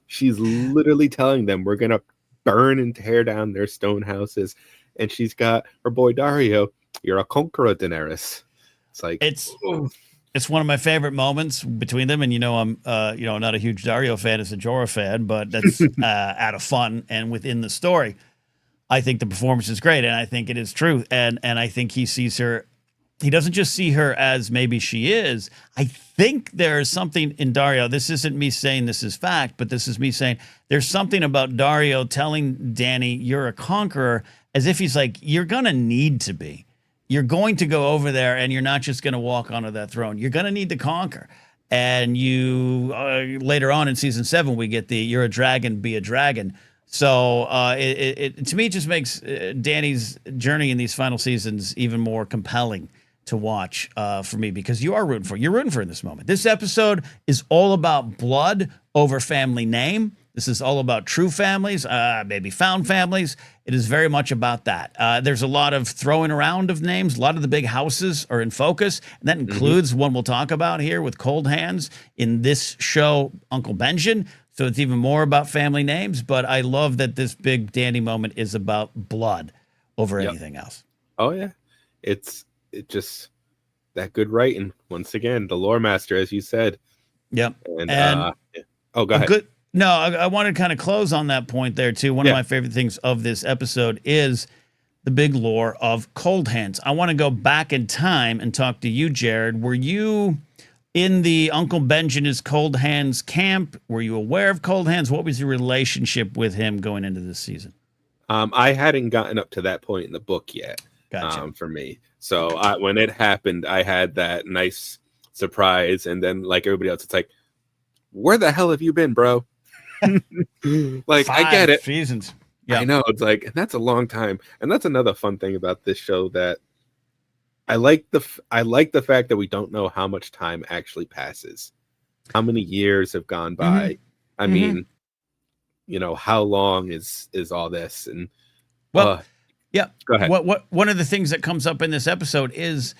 she's literally telling them we're going to burn and tear down their stone houses. And she's got her boy Dario. You're a conqueror, Daenerys. It's like, it's one of my favorite moments between them. And, I'm, not a huge Dario fan as a Jorah fan, but that's out of fun and within the story. I think the performance is great, and I think it is true. And I think he sees her. He doesn't just see her as maybe she is. I think there's something in Dario. This isn't me saying this is fact, but this is me saying there's something about Dario telling Dany, you're a conqueror, as if he's like, you're going to need to be. You're going to go over there, and you're not just going to walk onto that throne. You're going to need to conquer. And you later on in season 7, we get you're a dragon, be a dragon. So it to me, it just makes Dany's journey in these final seasons even more compelling to watch for me, because you're rooting for in this moment. This episode is all about blood over family name. This is all about true families, maybe found families. It is very much about that. There's a lot of throwing around of names. A lot of the big houses are in focus, and that includes one we'll talk about here with Cold Hands in this show, Uncle Benjen. So it's even more about family names, but I love that this big Dany moment is about blood over anything else. Oh yeah. It just that good writing. Once again, the lore master, as you said. Yep. And Oh, go a ahead. good. No, I want to kind of close on that point there too. One of Yeah. my favorite things of this episode is the big lore of cold hands. I want to go back in time and talk to you, Jared. Were you in the Uncle Benjamin's cold hands camp? Were you aware of cold hands? What was your relationship with him going into this season? I hadn't gotten up to that point in the book yet. Gotcha. For me, so when it happened, I had that nice surprise, and then like everybody else, it's like, where the hell have you been, bro? Like, I get 5 it. seasons. Yeah. I know, it's like, and that's a long time, and that's another fun thing about this show that I like the fact that we don't know how much time actually passes, how many years have gone by. I mean, how long is all this? And Well, yeah. go ahead. What one of the things that comes up in this episode is,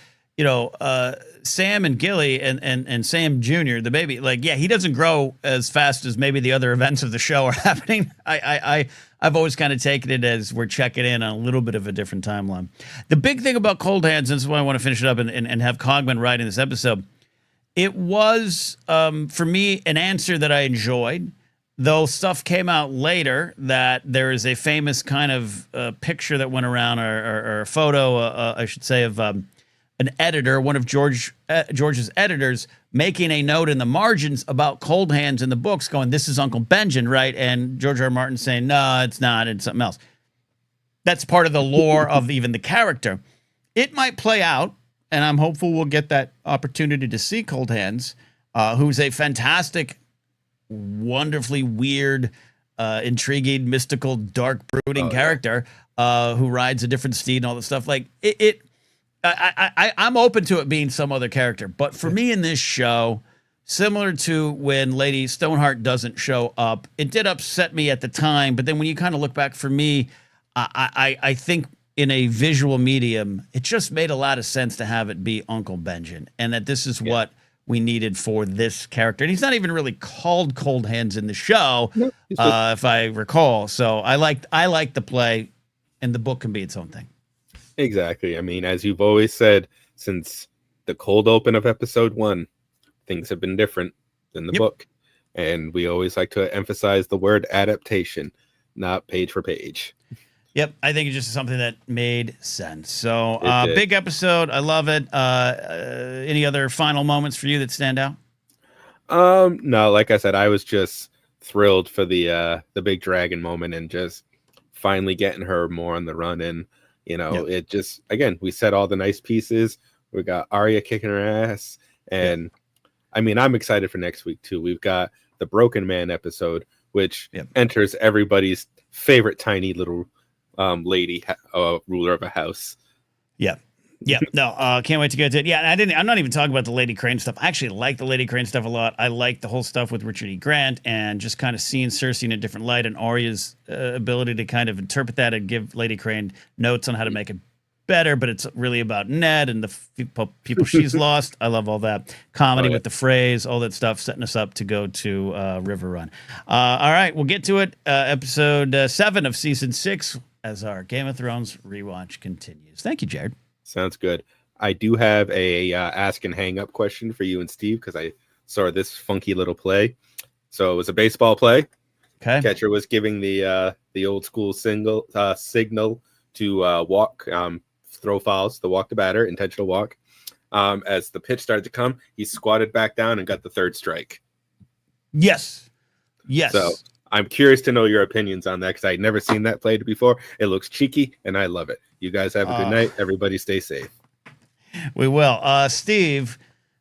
Sam and Gilly and Sam Jr., the baby, like, yeah, he doesn't grow as fast as maybe the other events of the show are happening. I've always kind of taken it as we're checking in on a little bit of a different timeline. The big thing about cold hands, and this is why I want to finish it up and have Cogman write in this episode, it was, for me, an answer that I enjoyed. Though stuff came out later that there is a famous kind of picture that went around, or a photo, I should say, of an editor, one of George's editors, making a note in the margins about cold hands in the books, going, "This is Uncle Benjamin, right?" And George R. R. Martin saying, "No, it's not. It's something else." That's part of the lore of even the character. It might play out, and I'm hopeful we'll get that opportunity to see Cold Hands, who's a fantastic, wonderfully weird, intriguing, mystical, dark, brooding character who rides a different steed and all this stuff. Like I'm open to it being some other character, but for me in this show, similar to when Lady Stoneheart doesn't show up, it did upset me at the time. But then when you kind of look back, for me, I think in a visual medium, it just made a lot of sense to have it be Uncle Benjamin, and that this is what we needed for this character. And he's not even really called Cold Hands in the show, if I recall. So I like the play, and the book can be its own thing. Exactly. I mean, as you've always said, since the cold open of episode 1, things have been different than the book. And we always like to emphasize the word adaptation, not page for page. Yep, I think it's just something that made sense. So, big episode. I love it. Any other final moments for you that stand out? No, like I said, I was just thrilled for the big dragon moment and just finally getting her more on the run. And, it just, again, we said all the nice pieces. We got Arya kicking her ass. And, I mean, I'm excited for next week, too. We've got the Broken Man episode, which enters everybody's favorite tiny little lady, ruler of a house. No, can't wait to get to it. I'm not even talking about the Lady Crane stuff. I actually like the Lady Crane stuff a lot. I like the whole stuff with Richard E. Grant and just kind of seeing Cersei in a different light, and Arya's ability to kind of interpret that and give Lady Crane notes on how to make it better. But it's really about Ned and the people she's lost. I love all that comedy with the phrase, all that stuff, setting us up to go to River Run. All right, we'll get to it. Episode 7 of season 6. As our Game of Thrones rewatch continues. Thank you, Jared. Sounds good. I do have a ask and hang up question for you and Steve, because I saw this funky little play. So it was a baseball play. Okay. Catcher was giving the old school signal to walk, throw fouls, the walk to batter, intentional walk. As the pitch started to come, he squatted back down and got the 3rd strike. Yes. So I'm curious to know your opinions on that, because I'd never seen that played before. It looks cheeky, and I love it. You guys have a good night. Everybody stay safe. We will. Steve,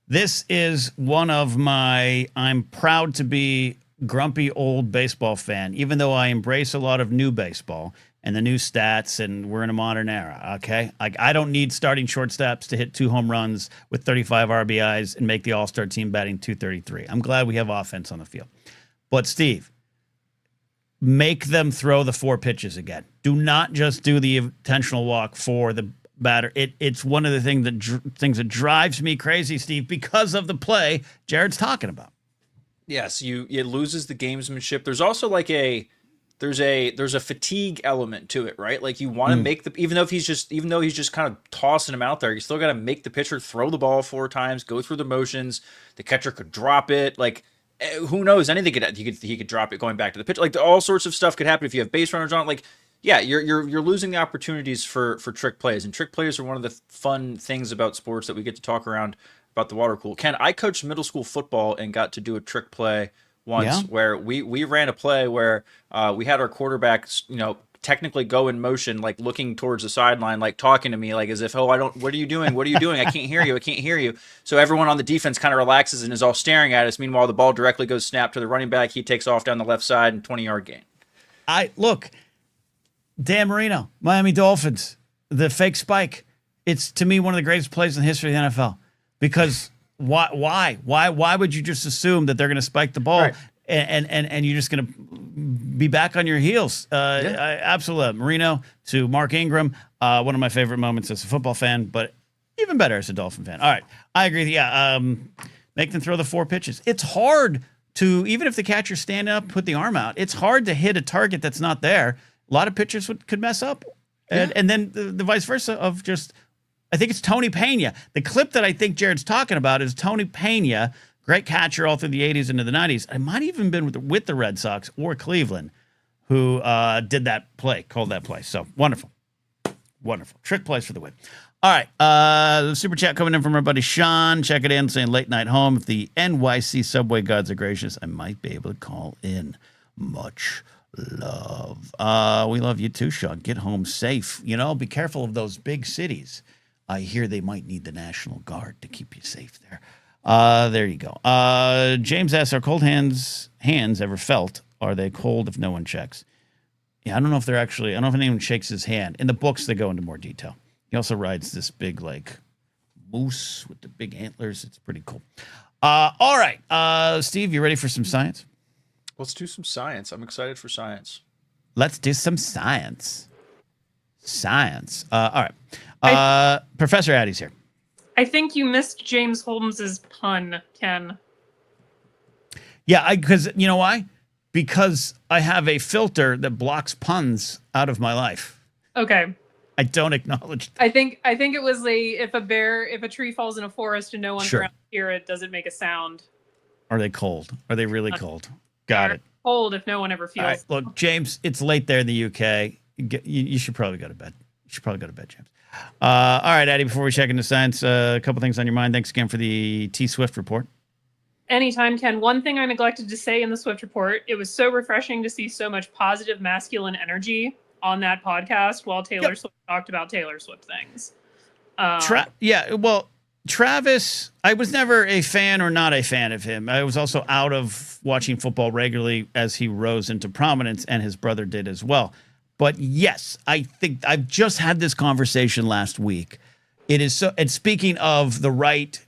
this is one of my, I'm proud to be grumpy old baseball fan, even though I embrace a lot of new baseball and the new stats, and we're in a modern era, okay? I don't need starting shortstops to hit 2 home runs with 35 RBIs and make the All-Star team batting .233. I'm glad we have offense on the field. But, Steve, make them throw the 4 pitches again. Do not just do the intentional walk for the batter. It's one of the things that drives me crazy, Steve, because of the play Jared's talking about. Yes, it loses the gamesmanship. There's also like there's a fatigue element to it, right? Like you want to make even though he's just kind of tossing him out there, you still got to make the pitcher throw the ball 4 times, go through the motions. The catcher could drop it. Like who knows? Anything he could drop it going back to the pitch. Like all sorts of stuff could happen if you have base runners on. Like, yeah, you're losing the opportunities for trick plays, and trick plays are one of the fun things about sports that we get to talk around about the water cool. Ken, I coached middle school football and got to do a trick play once where we ran a play where we had our quarterback, technically go in motion, like looking towards the sideline, like talking to me, like as if, what are you doing? What are you doing? I can't hear you. I can't hear you. So everyone on the defense kind of relaxes and is all staring at us. Meanwhile, the ball directly goes snap to the running back. He takes off down the left side and 20-yard gain. Dan Marino, Miami Dolphins, the fake spike. It's to me one of the greatest plays in the history of the NFL because why would you just assume that they're going to spike the ball? Right. And you're just going to be back on your heels. Absolutely. Marino to Mark Ingram, one of my favorite moments as a football fan, but even better as a Dolphin fan. All right. I agree. Yeah. Make them throw the 4 pitches. It's hard to, even if the catcher's standing up, put the arm out, it's hard to hit a target that's not there. A lot of pitchers could mess up. And then the vice versa of just, I think it's Tony Pena. The clip that I think Jared's talking about is Tony Pena, great catcher all through the 80s into the 90s. It might even been with the Red Sox or Cleveland who did that play, called that play. So wonderful. Wonderful. Trick plays for the win. All right. The super chat coming in from our buddy Sean. Check it in, saying late night home. If the NYC subway gods are gracious, I might be able to call in. Much love. We love you too, Sean. Get home safe. Be careful of those big cities. I hear they might need the National Guard to keep you safe there. There you go. James asks, are cold hands ever felt? Are they cold if no one checks? Yeah, I don't know if anyone shakes his hand. In the books, they go into more detail. He also rides this big, moose with the big antlers. It's pretty cool. All right. Steve, you ready for some science? Let's do some science. I'm excited for science. Let's do some science. All right. Professor Addie's here. I think you missed James Holmes's pun, Ken. Yeah, because you know why? Because I have a filter that blocks puns out of my life. Okay. I don't acknowledge that. I think it was if a tree falls in a forest and no one's around to hear it, does it make a sound? Are they cold? Are they really cold? Got it. Cold if no one ever feels. All right, look, James, it's late there in the UK. You should probably go to bed. James. All right, Addie, before we check into science, a couple things on your mind. Thanks again for the T Swift report. Anytime, Ken. One thing I neglected to say in the Swift report, it was so refreshing to see so much positive masculine energy on that podcast while Taylor Swift talked about Taylor Swift things. Travis, I was never a fan or not a fan of him. I was also out of watching football regularly as he rose into prominence, and his brother did as well. But yes, I think I've just had this conversation last week. It is so, and speaking of the right,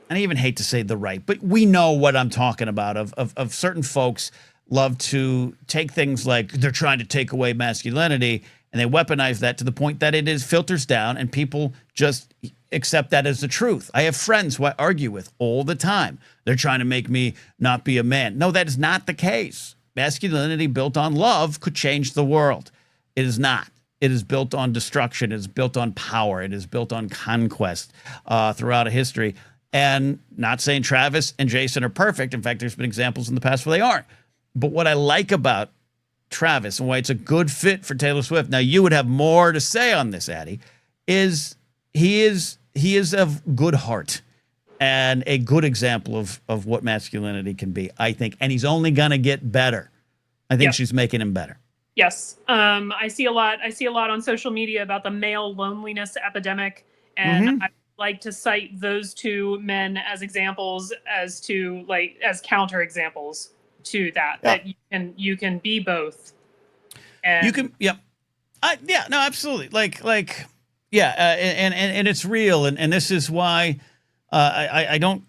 and I even hate to say the right, but we know what I'm talking about of certain folks love to take things like they're trying to take away masculinity and they weaponize that to the point that it is filters down and people just accept that as the truth. I have friends who I argue with all the time. They're trying to make me not be a man. No, that is not the case. Masculinity built on love could change the world. It is not. It is built on destruction. It is built on power. It is built on conquest throughout a history. And not saying Travis and Jason are perfect. In fact, there's been examples in the past where they aren't. But what I like about Travis and why it's a good fit for Taylor Swift, now you would have more to say on this, Addie, is he is of good heart and a good example of what masculinity can be, I think. And he's only going to get better. I think she's making him better. Yes. I see a lot on social media about the male loneliness epidemic. And I like to cite those two men as examples as counter examples to that, that you can be both. And you can, no, absolutely. And it's real. And this is why I don't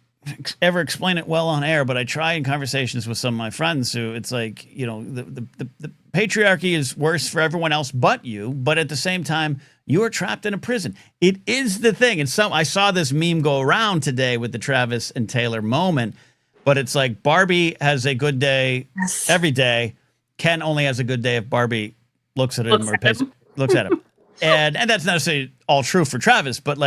ever explain it well on air, but I try in conversations with some of my friends who it's like, the patriarchy is worse for everyone else but you, but at the same time, you are trapped in a prison. It is the thing. And I saw this meme go around today with the Travis and Taylor moment, but it's like Barbie has a good day every day. Ken only has a good day if Barbie looks at him. And that's not necessarily all true for Travis, but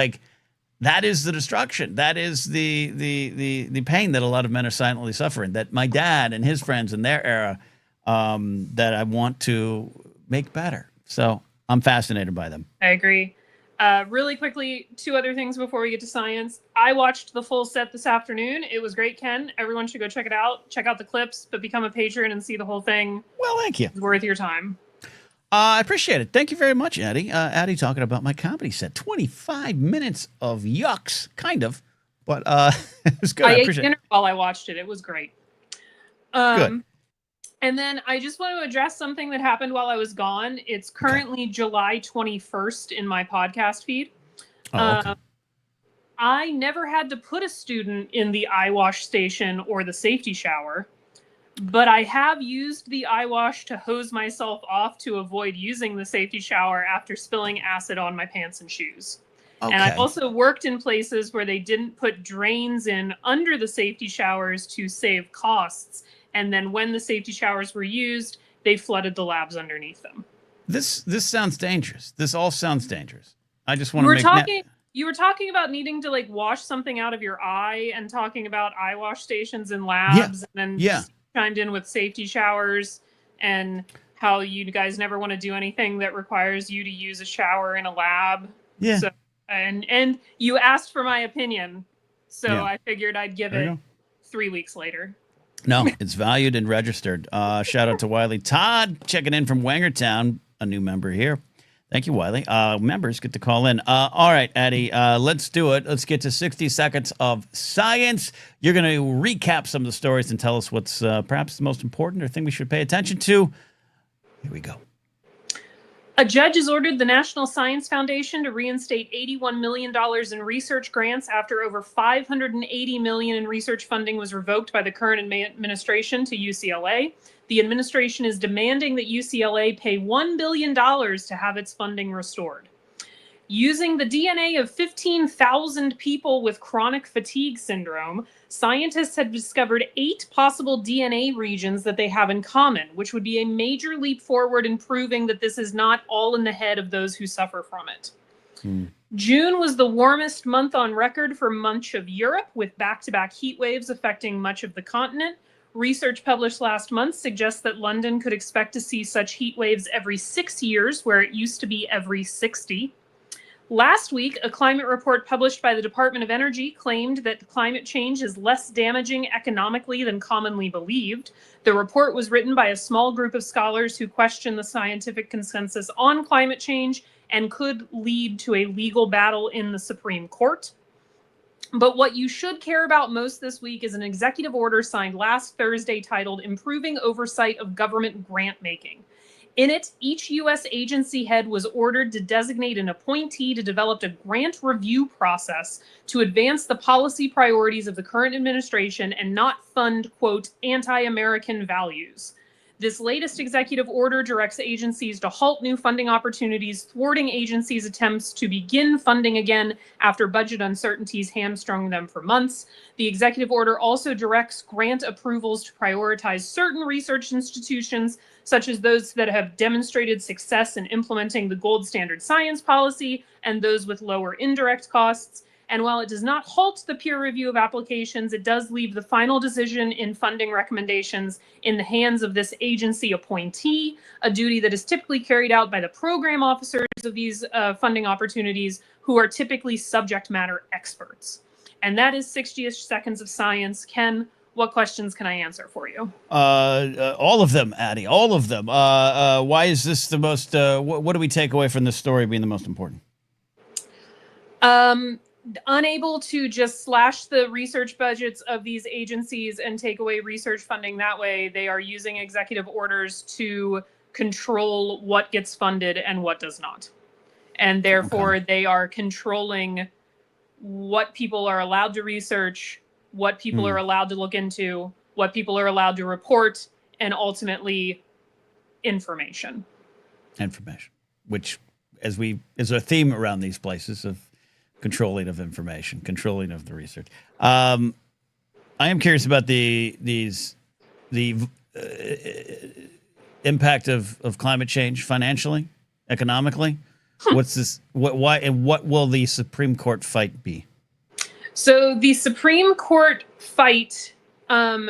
That is the destruction. That is the pain that a lot of men are silently suffering. That my dad and his friends in their era, that I want to make better. So I'm fascinated by them. I agree. Really quickly, two other things before we get to science. I watched the full set this afternoon. It was great, Ken. Everyone should go check it out. Check out the clips, but become a patron and see the whole thing. Well, thank you. It's worth your time. I appreciate it. Thank you very much, Addie. Addie talking about my comedy set. 25 minutes of yucks, kind of, but it was good. I ate appreciate dinner it. while I watched it. It was great. Good. And then I just want to address something that happened while I was gone. It's currently July 21st in my podcast feed. Oh, okay. I never had to put a student in the eye wash station or the safety shower, but I have used the eye wash to hose myself off to avoid using the safety shower after spilling acid on my pants and shoes. Okay. And I've also worked in places where they didn't put drains in under the safety showers to save costs. And then when the safety showers were used, they flooded the labs underneath them. This sounds dangerous. This all sounds dangerous. I just want to make... You were talking about needing to like wash something out of your eye and talking about eye wash stations and labs, and then chimed in with safety showers and how you guys never want to do anything that requires you to use a shower in a lab. Yeah. So, and you asked for my opinion, so I figured I'd give it 3 weeks later. No, it's valued and registered. Shout out to Wiley. Todd checking in from Wangertown, a new member here. Thank you, Wiley. Members get to call in. All right, Addie, let's do it. Let's get to 60 seconds of science. You're going to recap some of the stories and tell us what's perhaps the most important or thing we should pay attention to. Here we go. A judge has ordered the National Science Foundation to reinstate $81 million in research grants after over $580 million in research funding was revoked by the current administration to UCLA. The administration is demanding that UCLA pay $1 billion to have its funding restored. Using the DNA of 15,000 people with chronic fatigue syndrome, scientists have discovered 8 possible DNA regions that they have in common, which would be a major leap forward in proving that this is not all in the head of those who suffer from it. June was the warmest month on record for much of Europe, with back-to-back heat waves affecting much of the continent. Research published last month suggests that London could expect to see such heat waves every 6 years, where it used to be every 60. Last week, a climate report published by the Department of Energy claimed that climate change is less damaging economically than commonly believed. The report was written by a small group of scholars who question the scientific consensus on climate change and could lead to a legal battle in the Supreme Court. But what you should care about most this week is an executive order signed last Thursday titled Improving Oversight of Government Grant Making. In it, each U.S. agency head was ordered to designate an appointee to develop a grant review process to advance the policy priorities of the current administration and not fund, quote, anti-American values. This latest executive order directs agencies to halt new funding opportunities, thwarting agencies' attempts to begin funding again after budget uncertainties hamstrung them for months. The executive order also directs grant approvals to prioritize certain research institutions, such as those that have demonstrated success in implementing the gold standard science policy and those with lower indirect costs. And while it does not halt the peer review of applications, it does leave the final decision in funding recommendations in the hands of this agency appointee, a duty that is typically carried out by the program officers of these funding opportunities, who are typically subject matter experts. And that is 60-ish seconds of science. Ken, what questions can I answer for you? All of them, Addie, all of them. Why is this the most, what do we take away from this story being the most important? Unable to just slash the research budgets of these agencies and take away research funding that way, they are using executive orders to control what gets funded and what does not. And therefore, they are controlling what people are allowed to research, what people are allowed to look into, what people are allowed to report, and ultimately information. Information, which is a theme around these places of controlling of information, controlling of the research. I am curious about the impact of climate change financially, economically. What's this? Why? And what will the Supreme Court fight be? So the Supreme Court fight, so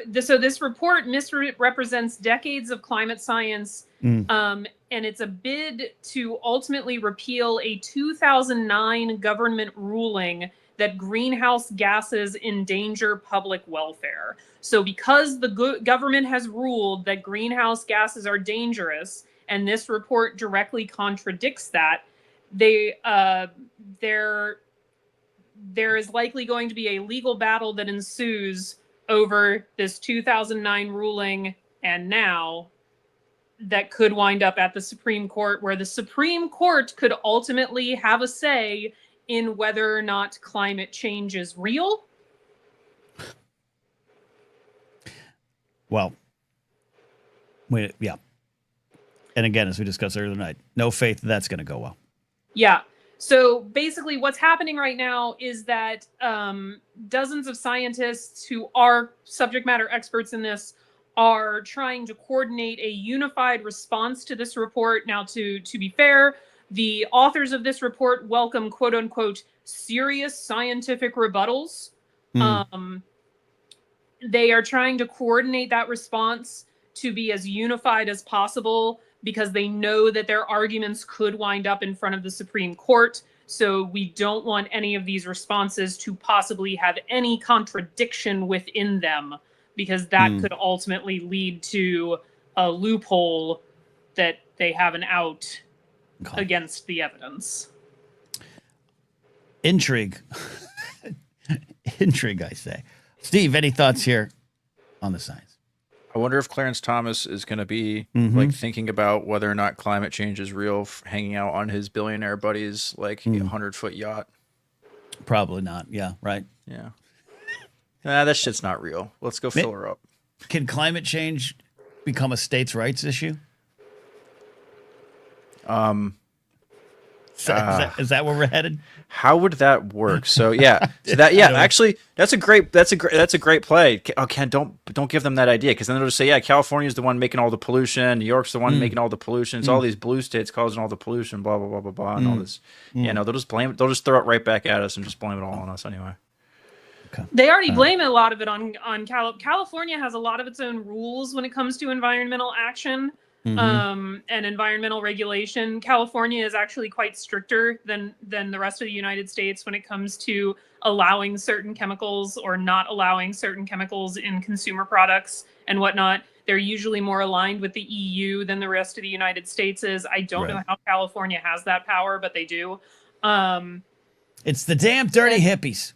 this report misrepresents decades of climate science, and it's a bid to ultimately repeal a 2009 government ruling that greenhouse gases endanger public welfare. So because the government has ruled that greenhouse gases are dangerous, and this report directly contradicts that, there is likely going to be a legal battle that ensues over this 2009 ruling and now that could wind up at the Supreme Court, where the Supreme Court could ultimately have a say in whether or not climate change is real. Well, yeah. And again, as we discussed earlier tonight, no faith that's going to go well. Yeah. So basically what's happening right now is that dozens of scientists who are subject matter experts in this are trying to coordinate a unified response to this report. Now, to be fair, the authors of this report welcome quote unquote serious scientific rebuttals. They are trying to coordinate that response to be as unified as possible, because they know that their arguments could wind up in front of the Supreme Court. So we don't want any of these responses to possibly have any contradiction within them, because that could ultimately lead to a loophole that they have an out against the evidence. Intrigue. Intrigue, I say. Steve, any thoughts here on the science? I wonder if Clarence Thomas is going to be like thinking about whether or not climate change is real, hanging out on his billionaire buddy's like 100-foot yacht. Probably not. Yeah, right. Yeah. Nah, that shit's not real. Let's go fill her up. Can climate change become a states' rights issue? Is that where we're headed? How would that work? So yeah, actually, that's a great play. Oh, Ken, don't give them that idea, because then they'll just say, yeah, California's the one making all the pollution, New York's the one making all the pollution, it's all these blue states causing all the pollution, blah blah blah blah blah, and all this. Yeah, no, they'll just throw it right back at us and just blame it all on us anyway. Okay. They already blame a lot of it on California has a lot of its own rules when it comes to environmental action. And environmental regulation. California is actually quite stricter than the rest of the United States when it comes to allowing certain chemicals or not allowing certain chemicals in consumer products and whatnot. They're usually more aligned with the EU than the rest of the United States is. I don't know how California has that power, but they do. It's the damn dirty hippies.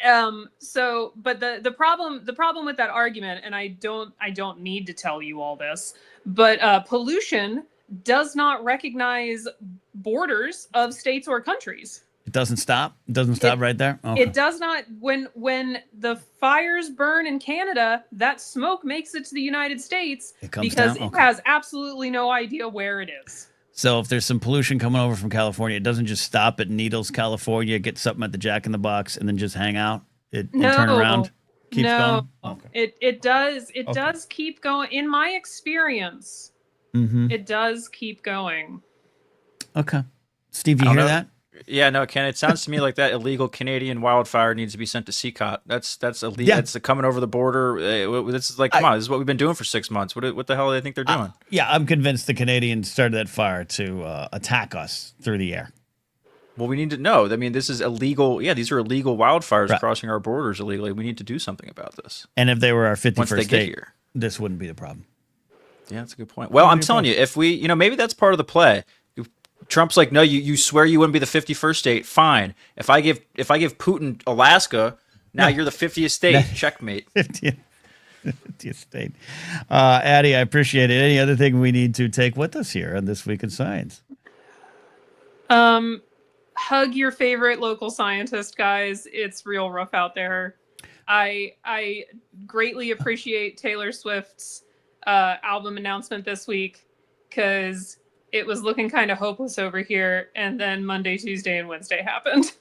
But the problem with that argument, and I don't need to tell you all this, but pollution does not recognize borders of states or countries. It doesn't stop. It doesn't stop right there. Okay. It does not. When the fires burn in Canada, that smoke makes it to the United States because it has absolutely no idea where it is. So if there's some pollution coming over from California, it doesn't just stop at Needles, California, get something at the Jack in the Box, and then just hang out. It turn around, keeps going. Okay. It does keep going. In my experience, it does keep going. Okay, Steve, you hear that? Yeah, no, Ken. It sounds to me like that illegal Canadian wildfire needs to be sent to CCOT. That's illegal. Yeah. That's coming over the border. This is like, come on, this is what we've been doing for 6 months. What the hell do they think they're doing? Yeah, I'm convinced the Canadians started that fire to attack us through the air. Well, we need to know. I mean, this is illegal. Yeah, these are illegal wildfires crossing our borders illegally. We need to do something about this. And if they were our 51st Once they state, get here, this wouldn't be the problem. Yeah, that's a good point. Well, I'm telling you, if we, maybe that's part of the play. Trump's like, no, you swear you wouldn't be the 51st state. Fine. If I give Putin Alaska, now you're the 50th state. Checkmate. 50th state. Addie, I appreciate it. Any other thing we need to take with us here on This Week in Science? Hug your favorite local scientist, guys. It's real rough out there. I greatly appreciate Taylor Swift's album announcement this week, because it was looking kind of hopeless over here, and then Monday, Tuesday, and Wednesday happened.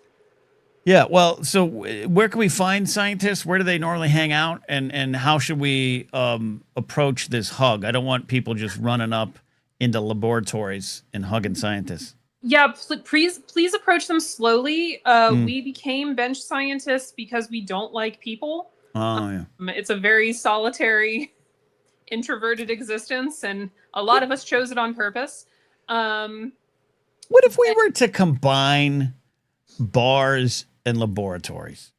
Yeah, well, so where can we find scientists? Where do they normally hang out? And how should we approach this hug? I don't want people just running up into laboratories and hugging scientists? Yeah, please approach them slowly. We became bench scientists because we don't like people. Oh, yeah. It's a very solitary, introverted existence, and a lot of us chose it on purpose. What if we were to combine bars and laboratories?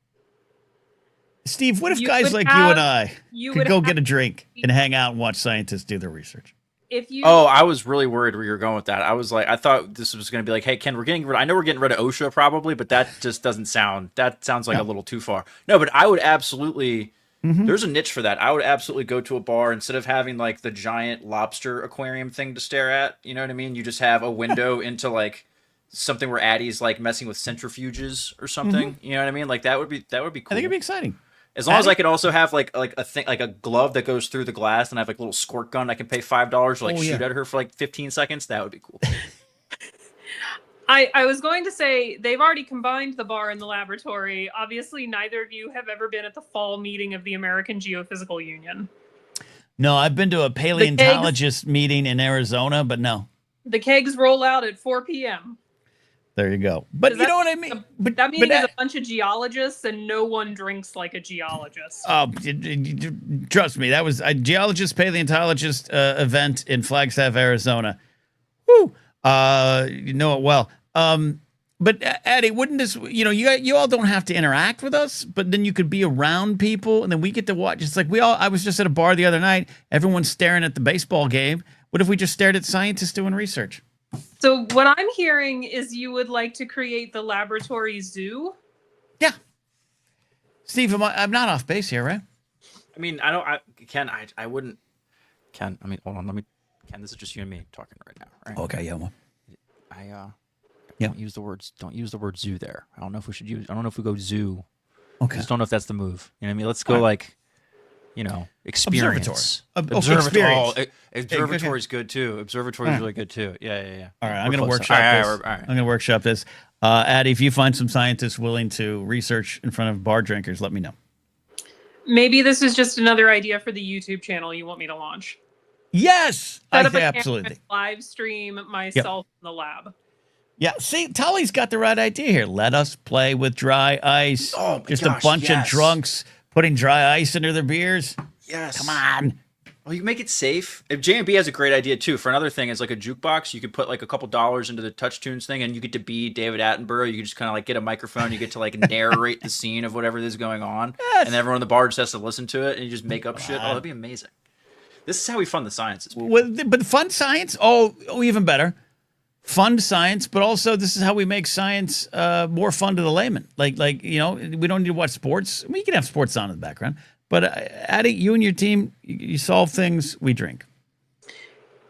Steve, what if guys like you and I could go get a drink and hang out and watch scientists do their research? I was really worried where you were going with that. I thought this was going to be like, hey, Ken, I know we're getting rid of OSHA probably, but that just sounds like a little too far. No, but I would absolutely, there's a niche for that. I would absolutely go to a bar instead of having like the giant lobster aquarium thing to stare at. You know what I mean? You just have a window into like something where Addie's like messing with centrifuges or something. You know what I mean? Like that would be cool. I think it'd be exciting. As long as I could also have like a thing, like a glove that goes through the glass, and I have like a little squirt gun I can pay $5 to like shoot at her for like 15 seconds. That would be cool. I was going to say they've already combined the bar and the laboratory. Obviously, neither of you have ever been at the fall meeting of the American Geophysical Union. No, I've been to a paleontologist meeting in Arizona, but no. The kegs roll out at 4 p.m. There you go. But you know what I mean? That meeting is a bunch of geologists, and no one drinks like a geologist. Oh, trust me. That was a geologist, paleontologist event in Flagstaff, Arizona. Woo! You know it well. But Addie, wouldn't this, you all don't have to interact with us, but then you could be around people, and then we get to watch. It's like I was just at a bar the other night. Everyone's staring at the baseball game. What if we just stared at scientists doing research? So what I'm hearing is you would like to create the laboratory zoo? Yeah. Steve, I'm not off base here, right? I mean, Ken, I wouldn't. Ken, I mean, hold on, Ken, this is just you and me talking right now, right? Okay, yeah. Well. Don't use the word zoo there. I don't know if we go zoo. Okay. I just don't know if that's the move. You know what I mean? Let's go experience. Observatory. Observatory is good too. Observatory is really good too. Yeah. All right, I'm going to workshop this. I'm going to workshop this. Addie, if you find some scientists willing to research in front of bar drinkers, let me know. Maybe this is just another idea for the YouTube channel you want me to launch. Yes, absolutely. Live stream myself in the lab. Yeah, see, Tully's got the right idea here. Let us play with dry ice. Oh, just a bunch of drunks putting dry ice into their beers. Yes. Come on. Well, you make it safe. If J&B has a great idea too. For another thing, is like a jukebox. You could put like a couple dollars into the Touch Tunes thing, and you get to be David Attenborough. You just kind of like get a microphone. You get to like narrate the scene of whatever is going on, and everyone in the bar just has to listen to it, and you just make up shit. Oh, that'd be amazing. This is how we fund the sciences. But fund science? Oh, even better. Fund science, but also this is how we make science more fun to the layman. Like we don't need to watch sports. We can have sports on in the background. But Addie, you and your team, you solve things, we drink.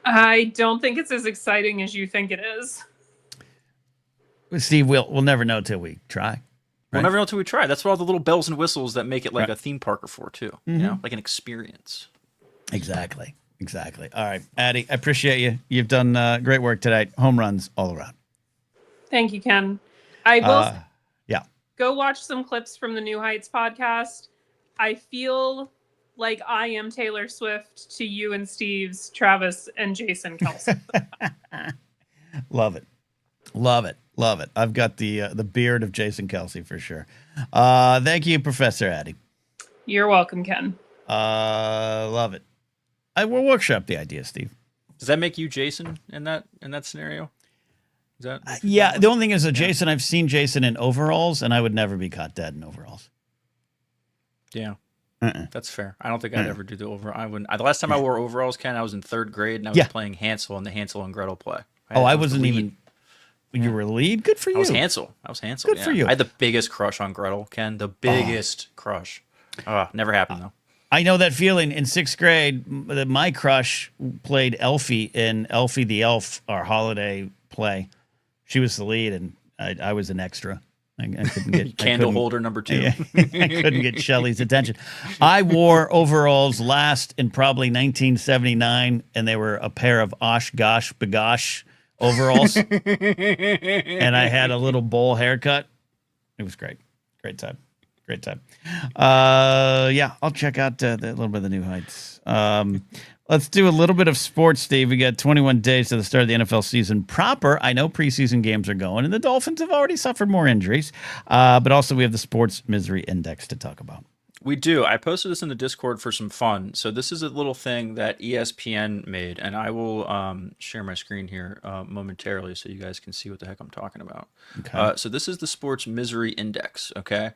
I don't think it's as exciting as you think it is. Steve, we'll never know till we try. Right? We'll never know till we try. That's what all the little bells and whistles that make it like a theme park are for too. You know, like an experience. Exactly. All right, Addie, I appreciate you. You've done great work tonight. Home runs all around. Thank you, Ken. I will go watch some clips from the New Heights podcast. I feel like I am Taylor Swift to you and Steve's Travis and Jason Kelsey. Love it. I've got the beard of Jason Kelsey for sure. Thank you, Professor Addie. You're welcome, Ken. Love it. I will workshop the idea, Steve. Does that make you Jason in that scenario? Is that the only thing is Jason, I've seen Jason in overalls, and I would never be caught dead in overalls. Yeah. That's fair. I don't think I'd ever do the overall. I wouldn't. The last time I wore overalls, Ken, I was in 3rd grade, and I was playing Hansel in the Hansel and Gretel play. I wasn't even. You were lead? Good for you. I was Hansel. Good for you. I had the biggest crush on Gretel, Ken. The biggest crush. Never happened, though. I know that feeling. In 6th grade, my crush played Elfie in Elfie the Elf, our holiday play. She was the lead, and I was an extra. I couldn't get candle holder number 2. I couldn't get Shelley's attention. I wore overalls last in probably 1979, and they were a pair of Osh Gosh Bagosh overalls, and I had a little bowl haircut. It was great. Great time. I'll check out a little bit of the New Heights. Let's do a little bit of sports, Steve. We got 21 days to the start of the NFL season proper. I know preseason games are going, and the Dolphins have already suffered more injuries. But also we have the sports misery index to talk about. We do. I posted this in the Discord for some fun. So this is a little thing that ESPN made, and I will share my screen here momentarily so you guys can see what the heck I'm talking about. Okay. So this is the sports misery index, okay?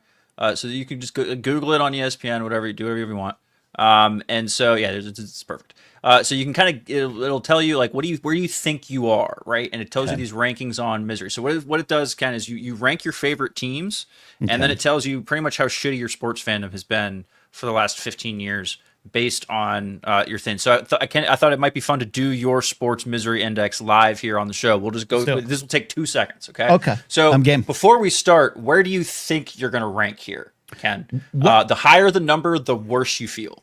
So you can just Google it on ESPN, whatever you do, whatever you want. And so yeah, it's perfect. So you can kind of it'll tell you like where do you think you are, right? And it tells you these rankings on misery. So what it does, Ken, is you rank your favorite teams, and then it tells you pretty much how shitty your sports fandom has been for the last 15 years based on your thing. So I thought it might be fun to do your sports misery index live here on the show. We'll just go. This will take 2 seconds, okay? Okay. So I'm game. Before we start, where do you think you're going to rank here, Ken? The higher the number, the worse you feel.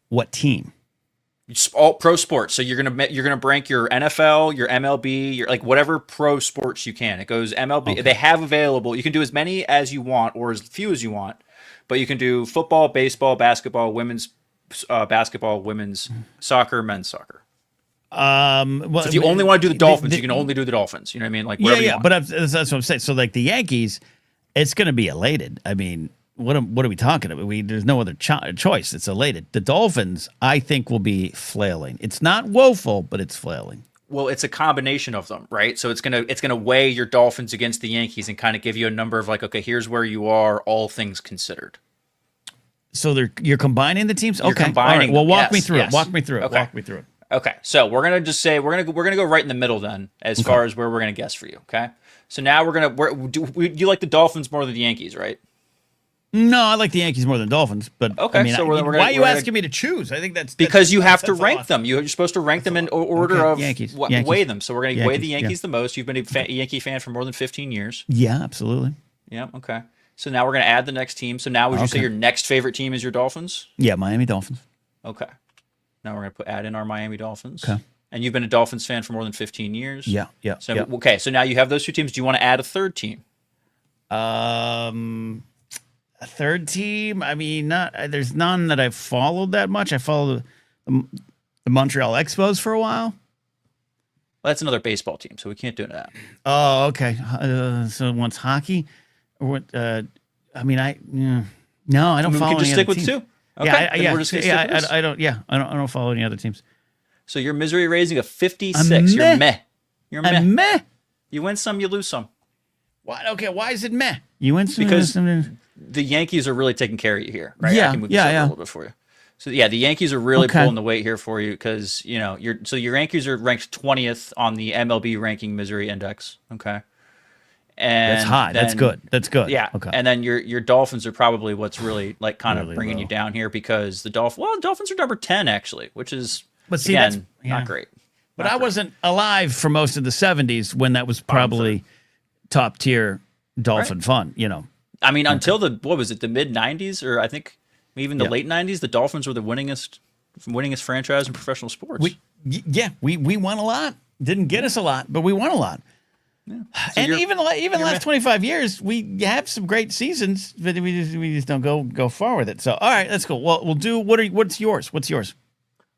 What team? It's all pro sports. So you're gonna rank your NFL, your MLB, your like whatever pro sports you can. It goes MLB. Okay. They have available. You can do as many as you want or as few as you want, but you can do football, baseball, basketball, women's basketball, women's soccer, men's soccer. Well, So if you only want to do the Dolphins, you can only do the Dolphins. You know what I mean? Like whatever you want. But that's what I'm saying. So like the Yankees, it's going to be elated. I mean, what are we talking about? There's no other choice. It's elated. The Dolphins, I think, will be flailing. It's not woeful, but it's flailing. Well, it's a combination of them, right? So it's gonna weigh your Dolphins against the Yankees and kind of give you a number of like, okay, here's where you are, all things considered. So you're combining the teams. You're okay, combining all right. Well, them. walk me through Yes. it. Walk me through it. Okay. Walk me through it. Okay, so we're gonna just say we're gonna go right in the middle then, as far as where we're gonna guess for you. Okay, so now you like the Dolphins more than the Yankees, right? No, I like the Yankees more than Dolphins, but Okay, I mean, so why are you we're gonna- asking me to choose? I think that's Because you have to that's a rank lot. them. You're supposed to rank them in order Okay, of Yankees. weigh them. So we're gonna weigh the Yankees, Yankees the most. You've been a Yankee fan for more than 15 years. Yeah, absolutely. Yeah. Okay. So now we're gonna add the next team. So now would you say your next favorite team is your Dolphins? Yeah, Miami Dolphins. Okay. Now we're gonna add in our Miami Dolphins. Okay. And you've been a Dolphins fan for more than 15 years. Yeah. So okay, so now you have those two teams. Do you want to add a third team? A third team. I mean, there's none that I've followed that much. I followed the Montreal Expos for a while. Well, that's another baseball team, so we can't do that. Oh, okay. So once hockey, or what? I mean, no, I don't We follow. can just any stick other with teams. two. Okay, Yeah, we're just gonna stick with this. I don't. Yeah, I don't follow any other teams. So your misery rating of 56. I'm You're meh. meh. You're meh. I'm meh. You win some, you lose some. Why? Okay, why is it meh? You win some Because the Yankees are really taking care of you here, right? Yeah, I can move this up a little bit for you. So yeah, the Yankees are really Okay. pulling the weight here for you because your Yankees are ranked 20th on the MLB ranking misery index. Okay. And that's high. That's then- good. That's good. Yeah. Okay. And then your Dolphins are probably what's really like kind of Really bringing low. you down here because the Dolphins are number 10 actually, which is But see, again, that's- yeah. not great. But Not I great. wasn't alive for most of the 70s when that was probably top tier Dolphin fun, you know. I mean, until the mid 90s or I think even the late 90s, the Dolphins were the winningest franchise in professional sports. We won a lot. Didn't get us a lot, but we won a lot. So And you're- even the last 25 years, we have some great seasons, but we just don't go far with it. So, all right, that's cool. Well, we'll do. What's yours? What's yours?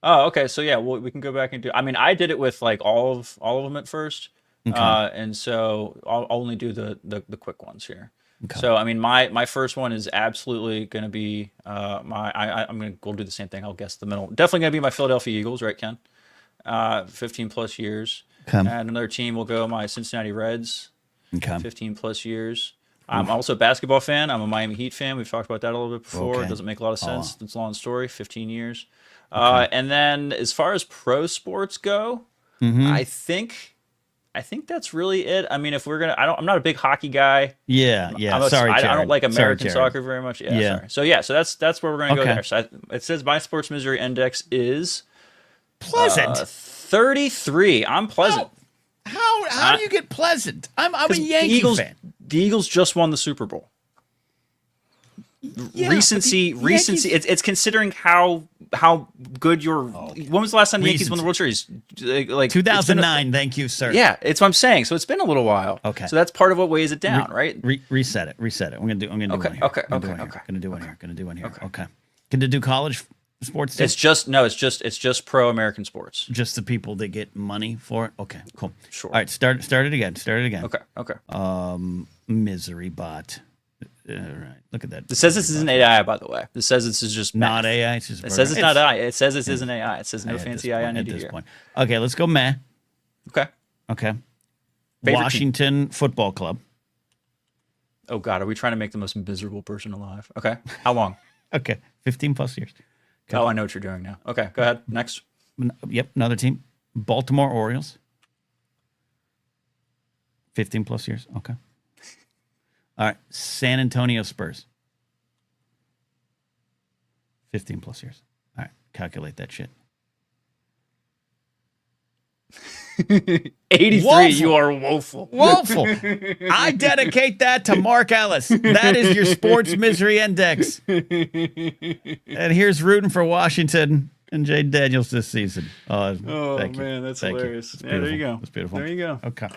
Oh, okay. So yeah, we can go back and do. I mean, I did it with like all of them at first, and so I'll only do the quick ones here. Okay. So I mean, my first one is absolutely going to be we'll do the same thing. I'll guess the middle. Definitely going to be my Philadelphia Eagles, right, Ken? 15 plus years. Okay. And another team will go my Cincinnati Reds. Okay. 15 plus years. I'm also a basketball fan. I'm a Miami Heat fan. We've talked about that a little bit before. Okay. It doesn't make a lot of sense. It's a long story. 15 years. And then as far as pro sports go, I think that's really it. I mean, if we're gonna, I'm not a big hockey guy. Yeah. Sorry, I Jared. don't like American Sorry, Jared. soccer very much. Yeah. Yeah. Sorry. So that's where we're gonna go Okay. there. So it says my sports misery index is Pleasant. 33. I'm pleasant. How do you get pleasant? I'm a 'Cause Yankee fan. The Eagles just won the Super Bowl. Yeah, recency. but the Yankees- It's considering how good your. When was the last time the Yankees won the World Series? Like 2009. Thank you, sir. Yeah, it's what I'm saying. So it's been a little while. Okay. So that's part of what weighs it down, right? Reset it. I'm gonna do one here. Okay. Gonna do one here. Okay. Gonna do one here. Gonna do college sports team? It's just pro American sports. Just the people that get money for it? Okay, cool. Sure. All right, start it again. Okay. Misery bot. All right, look at that. It says this isn't AI, by the way. This says this is just Not math. AI. It's just It says it's not AI. It says this isn't AI. It says no fancy AI needed here. Okay, let's go meh. Okay. Okay. Favorite Washington Football Club. Oh God, are we trying to make the most miserable person alive? Okay. How long? Okay, 15 plus years. Okay. Oh, I know what you're doing now. Okay, go ahead. Next. Yep, another team. Baltimore Orioles. 15 plus years. Okay. All right, San Antonio Spurs. 15 plus years. All right, calculate that shit. 83. Woeful. You are woeful. Woeful. I dedicate that to Mark Ellis. That is your sports misery index. And here's rooting for Washington and Jay Daniels this season. Oh thank you. man, that's Thank you. hilarious. That's Yeah, there you go. That's beautiful. There you go. Okay.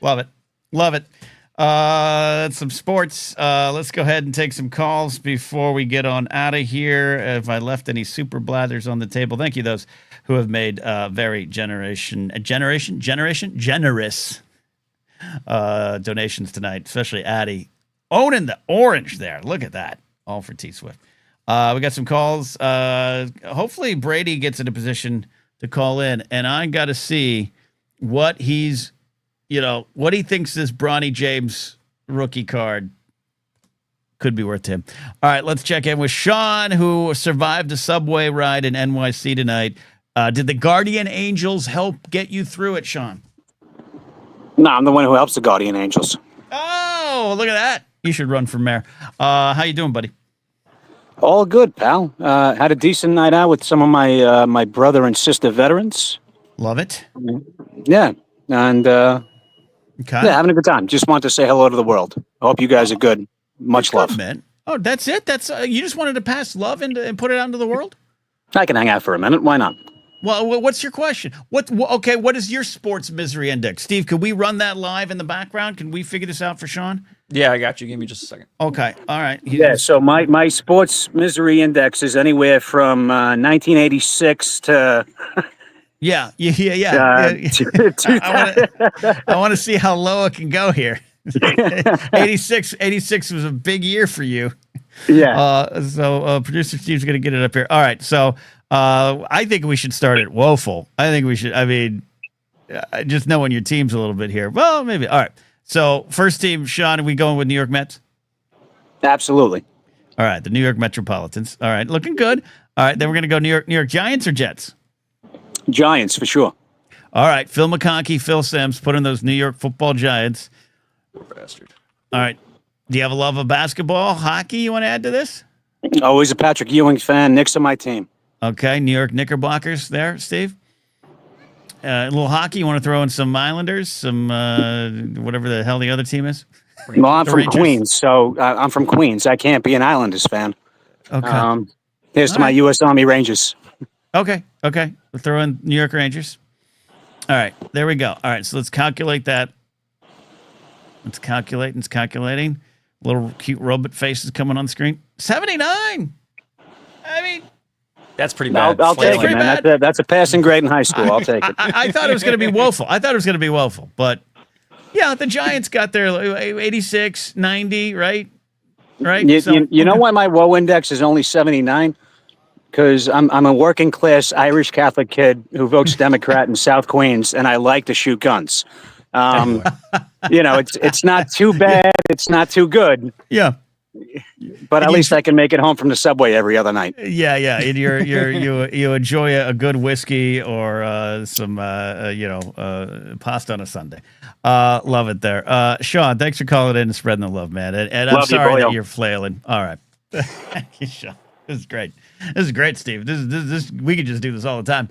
Love it. Love it. That's some sports. Let's go ahead and take some calls before we get on out of here. If I left any super blathers on the table, thank you those who have made very generous donations tonight, especially Addie. Owning the orange there. Look at that. All for T-Swift. We got some calls. Hopefully Brady gets in a position to call in, and I got to see what he's, what he thinks this Bronny James rookie card could be worth to him. All right, let's check in with Sean, who survived a subway ride in NYC tonight. Did the Guardian Angels help get you through it, Sean? No, I'm the one who helps the Guardian Angels. Oh, look at that. You should run for mayor. How you doing, buddy? All good, pal. Had a decent night out with some of my my brother and sister veterans. Love it. Yeah, and Okay. yeah, having a good time. Just want to say hello to the world. I hope you guys are good. Much love. Good, man. Oh, that's it? That's you just wanted to pass love and put it out into the world? I can hang out for a minute. Why not? Well, what's your question? Okay, what is your sports misery index? Steve, could we run that live in the background? Can we figure this out for Sean? Yeah, I got you. Give me just a second. Okay. All right. Yeah, so my sports misery index is anywhere from 1986 to Yeah. I want to see how low it can go here. 86 was a big year for you. yeah. So producer Steve's going to get it up here. All right. So I think we should start at woeful. I think we should. I mean, just knowing your teams a little bit here. Well, maybe. All right. So first team, Sean, are we going with New York Mets? Absolutely. All right. The New York Metropolitans. All right. Looking good. All right. Then we're going to go New York Giants or Jets? Giants for sure. All right. Phil McConkey, Phil Simms, put in those New York football Giants. Poor bastard. All right. Do you have a love of basketball, hockey you want to add to this? Always a Patrick Ewing fan. Knicks are my team. Okay. New York Knickerbockers there, Steve. A little hockey. You want to throw in some Islanders, some whatever the hell the other team is? Well, I'm The from Rangers? Queens, so I'm from Queens. I can't be an Islanders fan. Okay. Here's to All my right. U.S. Army Rangers. Okay. We'll throw in New York Rangers. All right. There we go. All right. So let's calculate that. It's calculating. Little cute robot faces coming on the screen. 79. I mean, That's pretty bad. I'll take it, pretty man. bad. That's a passing grade in high school. I'll take it. I thought it was going to be woeful. But yeah, the Giants got their 86, 90, right? You know why my woe index is only 79? Because I'm a working class Irish Catholic kid who votes Democrat in South Queens, and I like to shoot guns. It's not too bad. It's not too good. Yeah. But at least I can make it home from the subway every other night. Yeah. And you enjoy a good whiskey or some pasta on a Sunday. Love it there. Sean, thanks for calling in and spreading the love, man. And I'm Love you, sorry that boyo. you're flailing. All right. Thank you, Sean. This is great. Steve. This we could just do this all the time.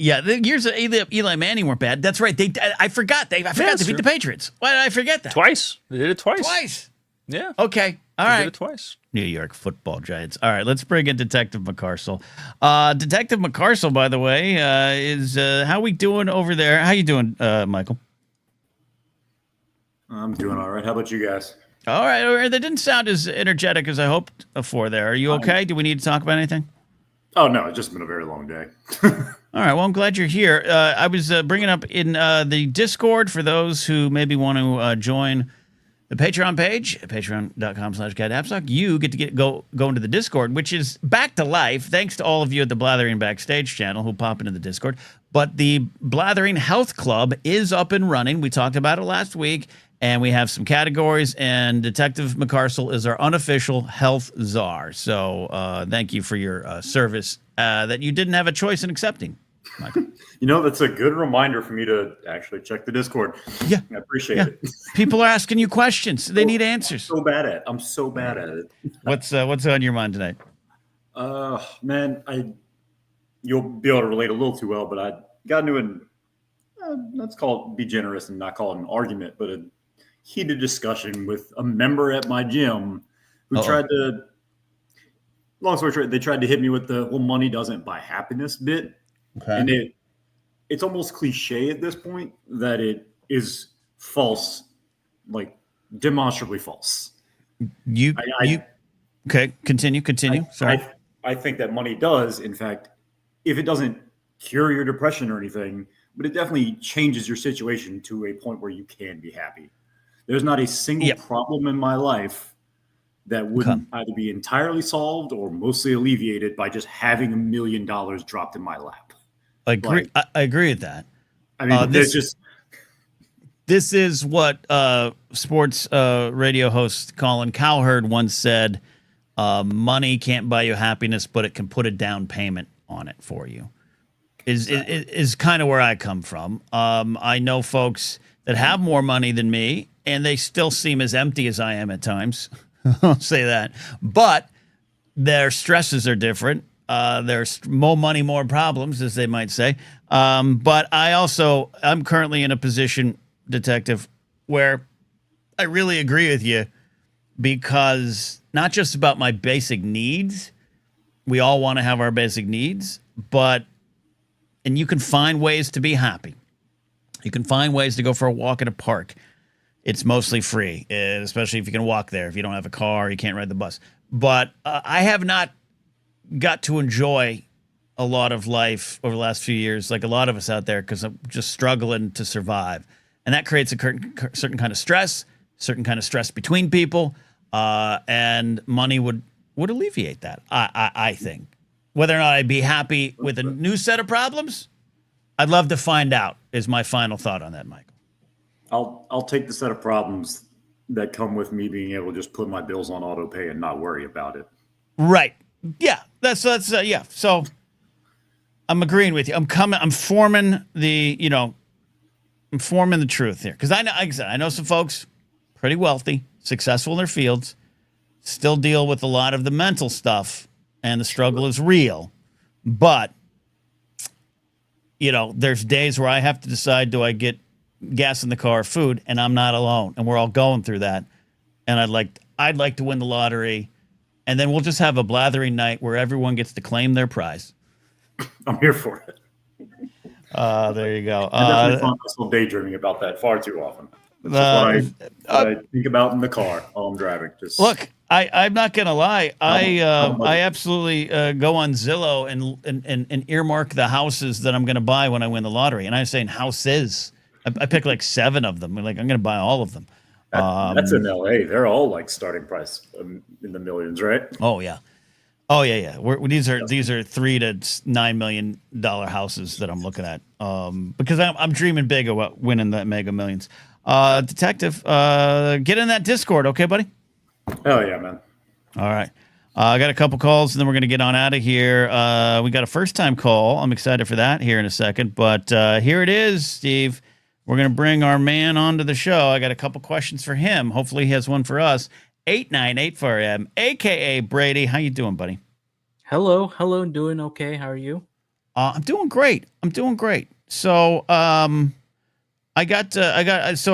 Yeah, the years of Eli Manning weren't bad. That's right. I forgot they beat the Patriots. Why did I forget that? Twice. They did it twice. Twice. Yeah. Okay. All They right. did it twice. New York football Giants. All right, let's bring in Detective McCarcel. Detective McCarcel, by the way, is how we doing over there? How you doing, Michael? I'm doing all right. How about you guys? All right. That didn't sound as energetic as I hoped for there. Are you okay? Do we need to talk about anything? Oh, no, it's just been a very long day. All right. Well, I'm glad you're here. I was bringing up in the Discord for those who maybe want to join the Patreon page, patreon.com/Napzok. You get to go into the Discord, which is back to life, thanks to all of you at the Blathering Backstage channel who pop into the Discord. But the Blathering Health Club is up and running. We talked about it last week, and we have some categories, and Detective McCarcel is our unofficial health czar. So thank you for your service that you didn't have a choice in accepting, Michael. That's a good reminder for me to actually check the Discord. Yeah. I appreciate it. People are asking you questions. They need answers. I'm so bad at it. What's on your mind tonight? Man, you'll be able to relate a little too well, but I got into an, let's call it, be generous and not call it an argument, but a heated discussion with a member at my gym who tried to, long story short, they tried to hit me with the, well, money doesn't buy happiness bit. Okay. And it's almost cliche at this point that it is false, like demonstrably false. Okay, continue. Sorry. I think that money does, in fact, if it doesn't cure your depression or anything, but it definitely changes your situation to a point where you can be happy. There's not a single problem in my life that wouldn't either be entirely solved or mostly alleviated by just having $1 million dropped in my lap. I agree with that. I mean, this is what sports radio host Colin Cowherd once said, money can't buy you happiness, but it can put a down payment on it for you. Is kind of where I come from. I know folks that have more money than me, and they still seem as empty as I am at times. I'll say that. But their stresses are different. There's more money, more problems, as they might say. But I'm currently in a position, Detective, where I really agree with you, because not just about my basic needs. We all want to have our basic needs, and you can find ways to be happy. You can find ways to go for a walk in a park. It's mostly free, especially if you can walk there. If you don't have a car, you can't ride the bus. But I have not got to enjoy a lot of life over the last few years, like a lot of us out there, because I'm just struggling to survive. And that creates a certain kind of stress between people, and money would alleviate that, I think. Whether or not I'd be happy with a new set of problems, I'd love to find out, is my final thought on that, Michael. I'll take the set of problems that come with me being able to just put my bills on auto pay and not worry about it. Right. Yeah. That's yeah. So I'm agreeing with you. I'm forming the truth here. Because I know some folks pretty wealthy, successful in their fields, still deal with a lot of the mental stuff, and the struggle is real. But, there's days where I have to decide, do I get gas in the car, food, and I'm not alone, and we're all going through that. And I'd like to win the lottery, and then we'll just have a blathering night where everyone gets to claim their prize. I'm here for it. There you go. I definitely find myself daydreaming about that far too often. That's what I think about in the car while I'm driving. Look, I'm not gonna lie. I absolutely go on Zillow and earmark the houses that I'm gonna buy when I win the lottery. And I'm saying houses. I pick like 7 of them. I'm gonna buy all of them. That's in LA. They're all like starting price in the millions, right? Oh yeah. These are $3 to $9 million houses that I'm looking at. Because I'm dreaming big about winning that Mega Millions. Detective, get in that Discord, okay, buddy? Oh yeah, man. All right. I got a couple calls, and then we're going to get on out of here. We got a first-time call. I'm excited for that here in a second. But here it is, Steve. We're going to bring our man onto the show. I got a couple questions for him. Hopefully he has one for us. 898-4M, a.k.a. Brady. How you doing, buddy? Hello. Doing okay. How are you? I'm doing great. So, so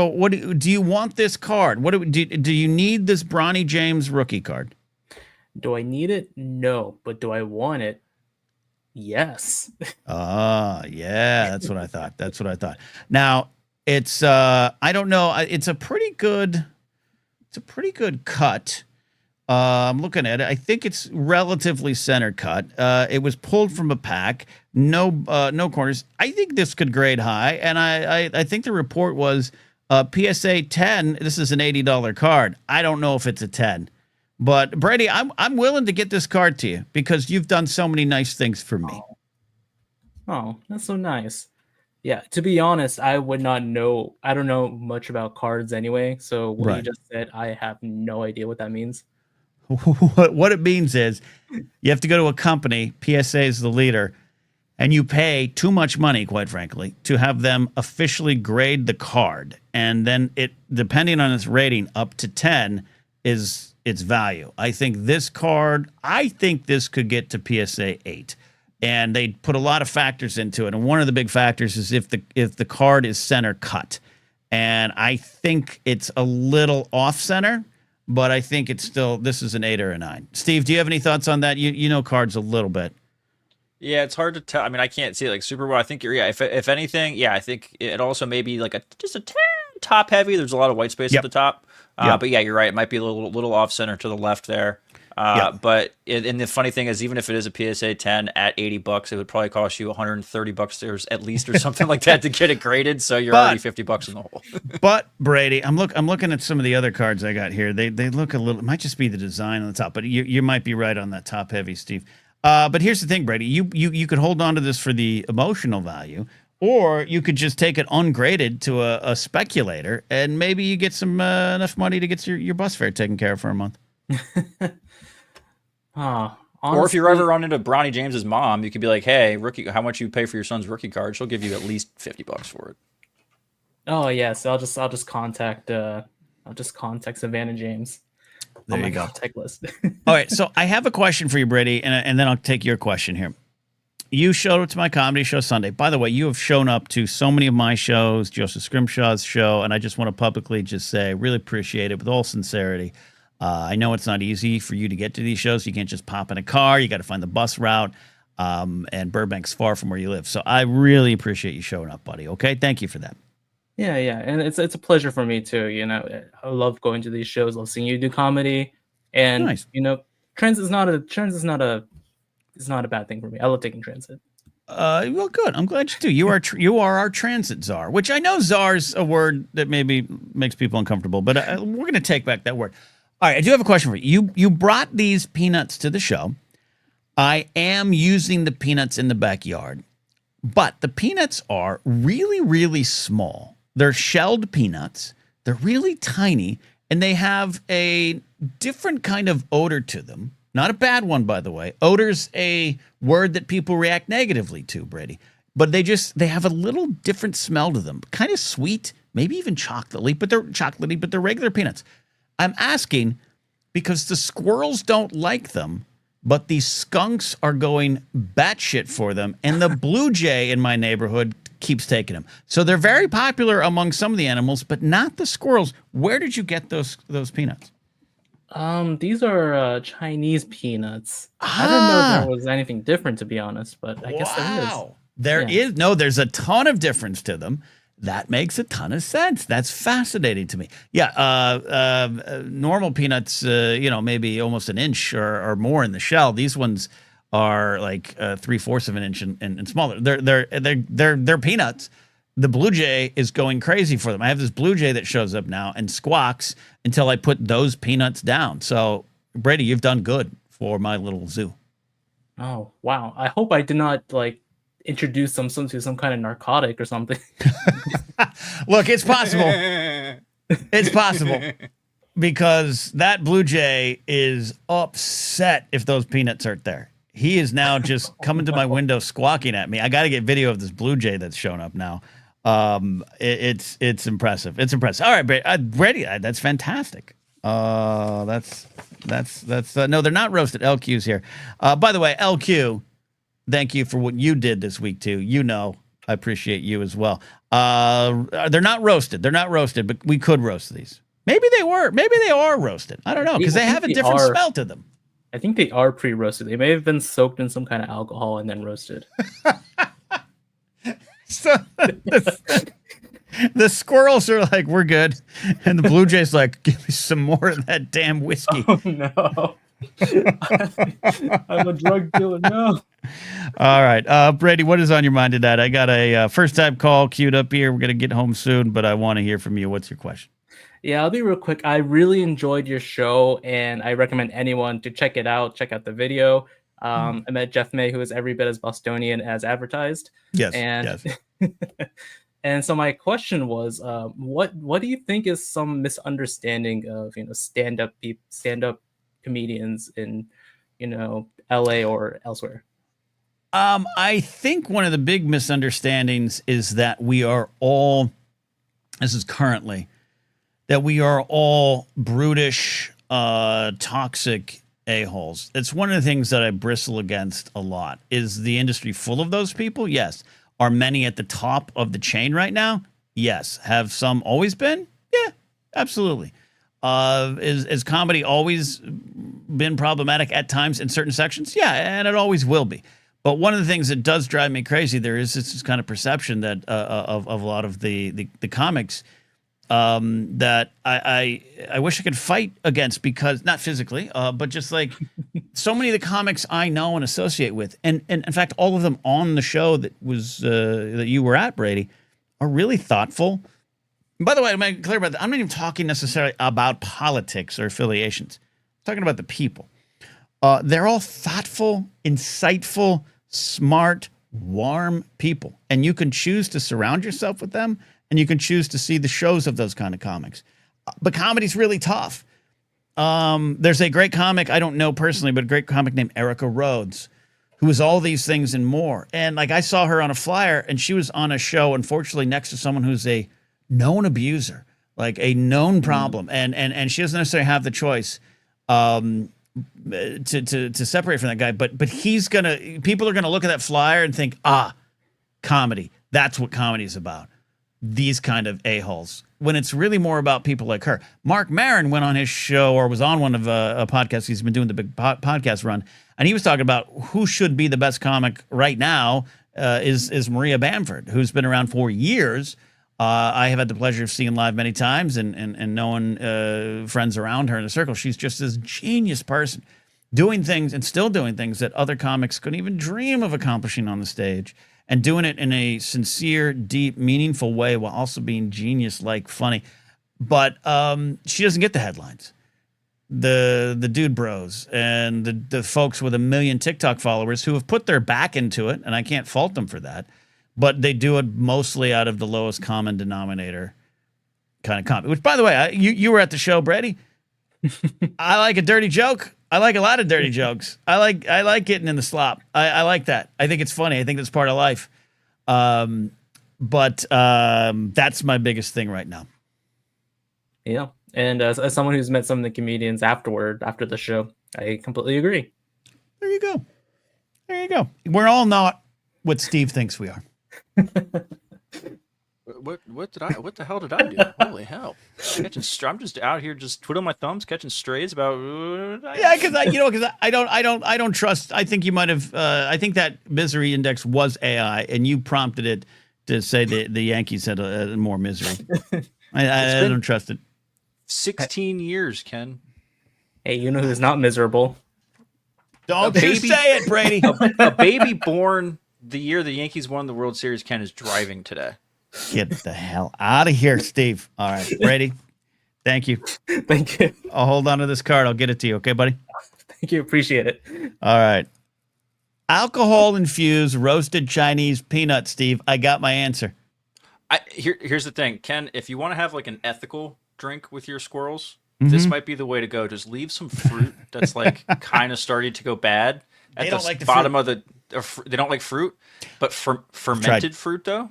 what do you want this card? Do you need this Bronny James rookie card? Do I need it? No. But do I want it? Yes. Yeah, that's what I thought. Now, it's I don't know, it's a pretty good It's a pretty good cut. I'm looking at it. I think it's relatively center cut. It was pulled from a pack. No corners. I think this could grade high, and I think the report was PSA 10. This is an $80 card. I don't know if it's a 10, but Brady, I'm willing to get this card to you because you've done so many nice things for me. Oh, that's so nice. Yeah, to be honest, I would not know. I don't know much about cards anyway. So what you just said, I have no idea what that means. What it means is you have to go to a company, PSA is the leader, and you pay too much money, quite frankly, to have them officially grade the card. And then it, depending on its rating, up to 10 is its value. I think this could get to PSA 8. And they put a lot of factors into it. And one of the big factors is if the card is center cut. And I think it's a little off center, but I think it's still, this is an 8 or a 9. Steve, do you have any thoughts on that? You know cards a little bit. Yeah, it's hard to tell. I mean, I can't see it like super well. I think if anything, I think it also may be like just a tad top heavy. There's a lot of white space at the top. But yeah, you're right. It might be a little off center to the left there. But and the funny thing is, even if it is a PSA 10 at $80, it would probably cost you $130 there at least or something like that to get it graded. So you're already $50 in the hole. But Brady, I'm looking at some of the other cards I got here. They look a little. It might just be the design on the top, but you might be right on that top heavy, Steve. But here's the thing, Brady. You could hold on to this for the emotional value, or you could just take it ungraded to a speculator, and maybe you get some enough money to get your bus fare taken care of for a month. Honestly, or if you ever run into Bronny James's mom, you could be like, "Hey, rookie, how much you pay for your son's rookie card? She'll give you at least $50 for it." Oh yes, I'll just contact Savannah James. There you go. Contact list. All right, so I have a question for you, Brady, and then I'll take your question here. You showed up to my comedy show Sunday. By the way, you have shown up to so many of my shows, Joseph Scrimshaw's show, and I just want to publicly just say I really appreciate it with all sincerity. I know it's not easy for you to get to these shows. You can't just pop in a car. You got to find the bus route, and Burbank's far from where you live. So I really appreciate you showing up, buddy. Okay, thank you for that. Yeah, and it's a pleasure for me too. You know, I love going to these shows. Love seeing you do comedy, and nice. You know, transit is not a bad thing for me. I love taking transit. Well, good. I'm glad you do. You are our transit czar, which I know czar's a word that maybe makes people uncomfortable, but we're going to take back that word. All right, I do have a question for you. You brought these peanuts to the show. I am using the peanuts in the backyard, but the peanuts are really, really small. They're shelled peanuts. They're really tiny, and they have a different kind of odor to them. Not a bad one, by the way. Odor's a word that people react negatively to, Brady. But they have a little different smell to them. Kind of sweet, maybe even chocolatey, but they're regular peanuts. I'm asking because the squirrels don't like them, but the skunks are going batshit for them, and the blue jay in my neighborhood keeps taking them. So they're very popular among some of the animals, but not the squirrels. Where did you get those peanuts? These are Chinese peanuts. I didn't know there was anything different, to be honest, but I guess there is. There's a ton of difference to them. That makes a ton of sense. That's fascinating to me. Yeah, normal peanuts, maybe almost an inch or more in the shell. These ones are like 3/4 of an inch and smaller. They're peanuts. The blue jay is going crazy for them. I have this blue jay that shows up now and squawks until I put those peanuts down. So, Brady, you've done good for my little zoo. Oh, wow. I hope I did not introduce them to some kind of narcotic or something. Look, it's possible. It's possible because that blue jay is upset if those peanuts aren't there. He is now just coming to my window squawking at me. I got to get video of this blue jay that's shown up now. It's impressive. It's impressive. All right, Brady, that's fantastic. That's no, they're not roasted. LQ's here. By the way, LQ, thank you for what you did this week too. I appreciate you as well. They're not roasted. They're not roasted, but we could roast these. Maybe they were. Maybe they are roasted. I don't know because they have a different smell to them. I think they are pre-roasted. They may have been soaked in some kind of alcohol and then roasted. So The squirrels are like, we're good. And the Blue Jays like, give me some more of that damn whiskey. Oh no. I'm a drug dealer. No. All right. Brady, what is on your mind tonight? I got a first-time call queued up here. We're going to get home soon, but I want to hear from you. What's your question? Yeah, I'll be real quick. I really enjoyed your show, and I recommend anyone to check it out. Check out the video. I met Jeff May, who is every bit as Bostonian as advertised. Yes. And yes. and so my question was, what do you think is some misunderstanding of stand-up comedians in LA or elsewhere? I think one of the big misunderstandings is that we are all, this is currently, that we are all brutish, toxic a-holes. It's one of the things that I bristle against a lot. Is the industry full of those people? Yes. Are many at the top of the chain right now? Yes. Have some always been? Yeah, absolutely. Is comedy always been problematic at times in certain sections? Yeah, and it always will be. But one of the things that does drive me crazy, there is this kind of perception that of a lot of the comics that I wish I could fight against, because not physically, but just like so many of the comics I know and associate with, and in fact, all of them on the show that was that you were at, Brady, are really thoughtful. And by the way, I'm making clear about that. I'm not even talking necessarily about politics or affiliations. I'm talking about the people. They're all thoughtful, insightful, smart, warm people, and you can choose to surround yourself with them. And you can choose to see the shows of those kind of comics. But comedy's really tough. There's a great comic, I don't know personally, but a great comic named Erica Rhodes, who is all these things and more. And like I saw her on a flyer, and she was on a show, unfortunately, next to someone who's a known abuser, like a known problem. And she doesn't necessarily have the choice to separate from that guy. But people are gonna look at that flyer and think, comedy. That's what comedy is about. These kind of a-holes, when it's really more about people like her. Mark Maron went on his show, or was on one of a podcast. He's been doing the big podcast run, and he was talking about who should be the best comic right now is Maria Bamford, who's been around for years. I have had the pleasure of seeing live many times and knowing friends around her in the circle. She's just this genius person, doing things and still doing things that other comics couldn't even dream of accomplishing on the stage. And doing it in a sincere, deep, meaningful way while also being genius-like funny. But she doesn't get the headlines. The dude bros and the folks with 1 million TikTok followers who have put their back into it, and I can't fault them for that, but they do it mostly out of the lowest common denominator kind of comedy. Which, by the way, you were at the show, Brady. I like a dirty joke. I like a lot of dirty jokes. I like getting in the slop. I like that. I think it's funny. I think that's part of life. But that's my biggest thing right now. Yeah. And as someone who's met some of the comedians after the show, I completely agree. There you go. There you go. We're all not what Steve thinks we are. What the hell did I do? Holy hell! I'm just out here just twiddling my thumbs, catching strays about. Yeah, because I don't trust. I think you might have. I think that misery index was AI, and you prompted it to say the Yankees had more misery. I don't trust it. 16 years, Ken. Hey, you know who's not miserable? Don't you say it, Brady. A baby born the year the Yankees won the World Series, Ken, is driving today. Get the hell out of here, Steve. All right, Brady. Thank you. Thank you. I'll hold on to this card. I'll get it to you. Okay, buddy? Thank you. Appreciate it. All right. Alcohol-infused roasted Chinese peanuts, Steve. I got my answer. Here's the thing, Ken. If you want to have like an ethical drink with your squirrels, this might be the way to go. Just leave some fruit that's like kind of starting to go bad at the bottom of the. They don't like fruit, but fermented fruit though.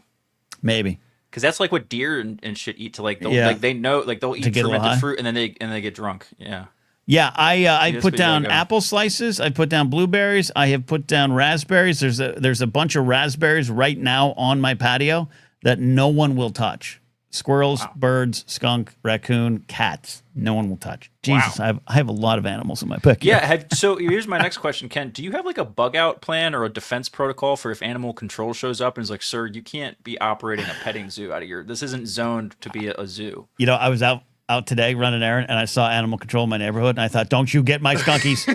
Maybe because that's like what deer and shit eat to like. They know like they'll eat fermented fruit and then they get drunk. Yeah. Yeah, I put down apple slices. I put down blueberries. I have put down raspberries. There's a bunch of raspberries right now on my patio that no one will touch. Squirrels, Wow. birds, skunk, raccoon, cats. No one will touch. Jesus, I have a lot of animals in my backyard. Yeah. So here's my next question, Ken. Do you have like a bug out plan or a defense protocol for if animal control shows up and is like, sir, you can't be operating a petting zoo out of your. This isn't zoned to be a zoo. You know, I was out today running an errand, and I saw animal control in my neighborhood, and I thought, don't you get my skunkies.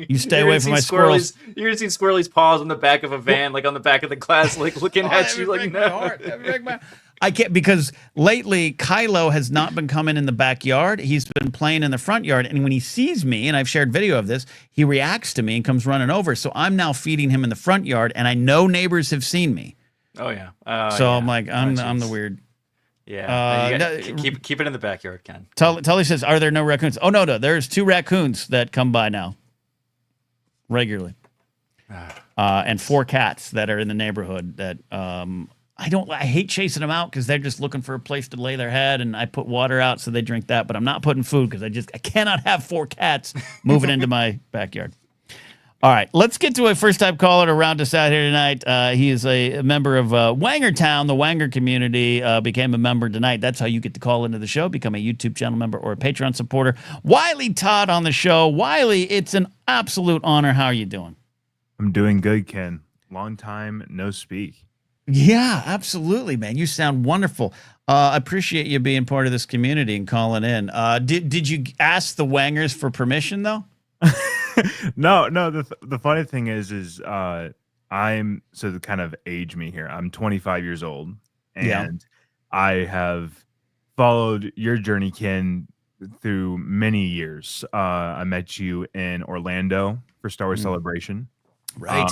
You stay away from my squirrels. You're gonna see Squirrely's paws on the back of a van, like on the back of the glass, like looking at you, like no. I can't, because lately Kylo has not been coming in the backyard. He's been playing in the front yard, and when he sees me, and I've shared video of this, he reacts to me and comes running over. So I'm now feeding him in the front yard, and I know neighbors have seen me. Oh yeah. So yeah. I'm like, I'm the weird. Yeah. Keep it in the backyard, Ken. Tully says, are there no raccoons? Oh no, there's 2 raccoons that come by now regularly, and 4 cats that are in the neighborhood that I hate chasing them out because they're just looking for a place to lay their head, and I put water out so they drink that, but I'm not putting food because I cannot have 4 cats moving into my backyard. All right, let's get to a first-time caller to round us out here tonight. He is a member of Wangertown, the Wanger community, became a member tonight. That's how you get to call into the show, become a YouTube channel member or a Patreon supporter. Wiley Todd on the show. Wiley, it's an absolute honor. How are you doing? I'm doing good, Ken. Long time no speak. Yeah, absolutely, man. You sound wonderful. I appreciate you being part of this community and calling in. Did you ask the Wangers for permission, though? No. The funny thing is I'm, so to kind of age me here, I'm 25 years old, and I have followed your journey, Ken, through many years. I met you in Orlando for Star Wars Celebration. Right.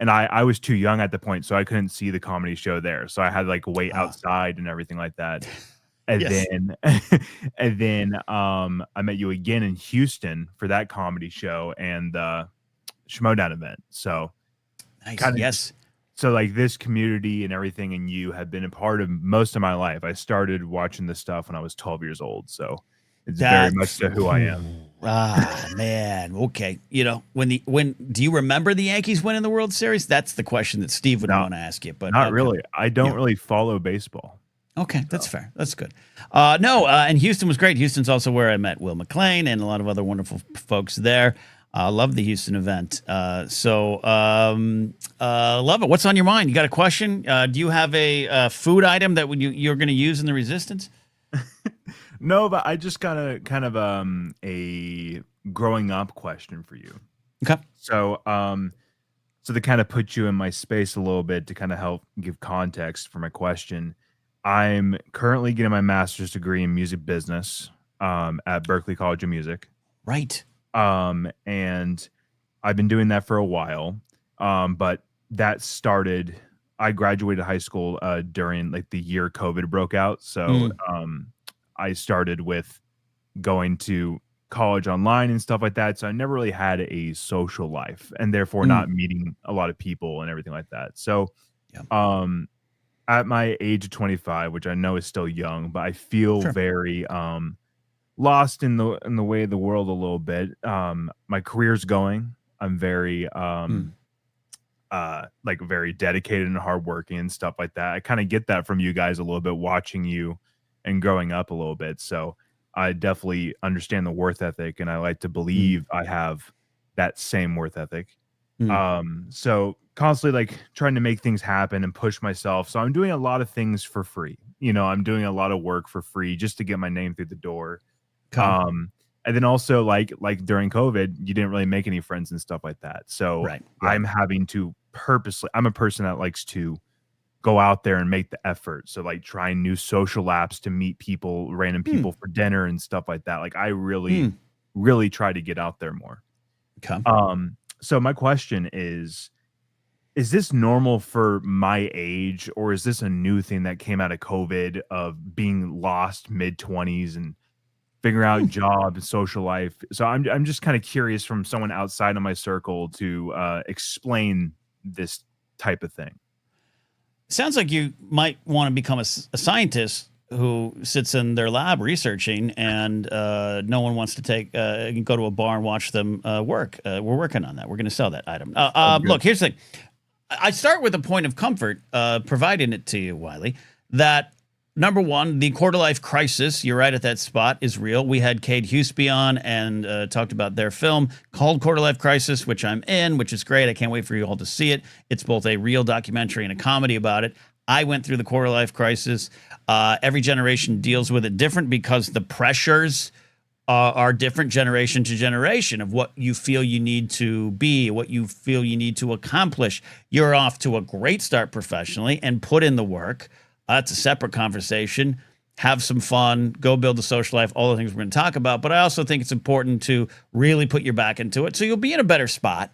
And I was too young at the point, so I couldn't see the comedy show there. So I had like wait outside and everything like that. And then I met you again in Houston for that comedy show and the Schmodown event. So nice. So like this community and everything and you have been a part of most of my life. I started watching this stuff when I was 12 years old. So it's very much to who I am. Man. Okay. You know, when do you remember the Yankees winning the World Series? That's the question that Steve would want to ask you, but not really. I don't really follow baseball. Okay, that's fair. That's good. And Houston was great. Houston's also where I met Will McLean and a lot of other wonderful folks there. Love the Houston event. Love it. What's on your mind? You got a question? Do you have a food item that you're going to use in the Resistance? No, but I just got a growing up question for you. Okay. So to kind of put you in my space a little bit to kind of help give context for my question, I'm currently getting my master's degree in music business at Berklee College of Music. Right. And I've been doing that for a while. But that started, I graduated high school during like the year COVID broke out. So I started with going to college online and stuff like that. So I never really had a social life and therefore not meeting a lot of people and everything like that. So at my age of 25, which I know is still young, but I feel very lost in the way of the world a little bit. My career's going. I'm very like very dedicated and hardworking and stuff like that. I kind of get that from you guys a little bit, watching you and growing up a little bit. So I definitely understand the worth ethic, and I like to believe I have that same worth ethic. So constantly like trying to make things happen and push myself. So I'm doing a lot of things for free. You know, I'm doing a lot of work for free just to get my name through the door. And then also like during COVID, you didn't really make any friends and stuff like that. So I'm having to purposely, I'm a person that likes to go out there and make the effort. So like trying new social apps to meet people, random people for dinner and stuff like that. Like I really try to get out there more. So my question is this normal for my age, or is this a new thing that came out of COVID of being lost mid-20s and figuring out job and social life? So I'm just kind of curious from someone outside of my circle to explain this type of thing. Sounds like you might want to become a scientist who sits in their lab researching, and no one wants to go to a bar and watch them work. We're working on that. We're going to sell that item. Look, here's the thing. I start with a point of comfort, providing it to you, Wiley. that number one, the quarter life crisis, you're right at that spot, is real. We had Cade Huseby on and talked about their film called Quarter Life Crisis, which I'm in, which is great. I can't wait for you all to see it. It's both a real documentary and a comedy about it. I went through the quarter life crisis. Every generation deals with it different because the pressures are different generation to generation of what you feel you need to be, what you feel you need to accomplish. You're off to a great start professionally and put in the work. That's a separate conversation. Have some fun, go build a social life, all the things we're going to talk about. But I also think it's important to really put your back into it so you'll be in a better spot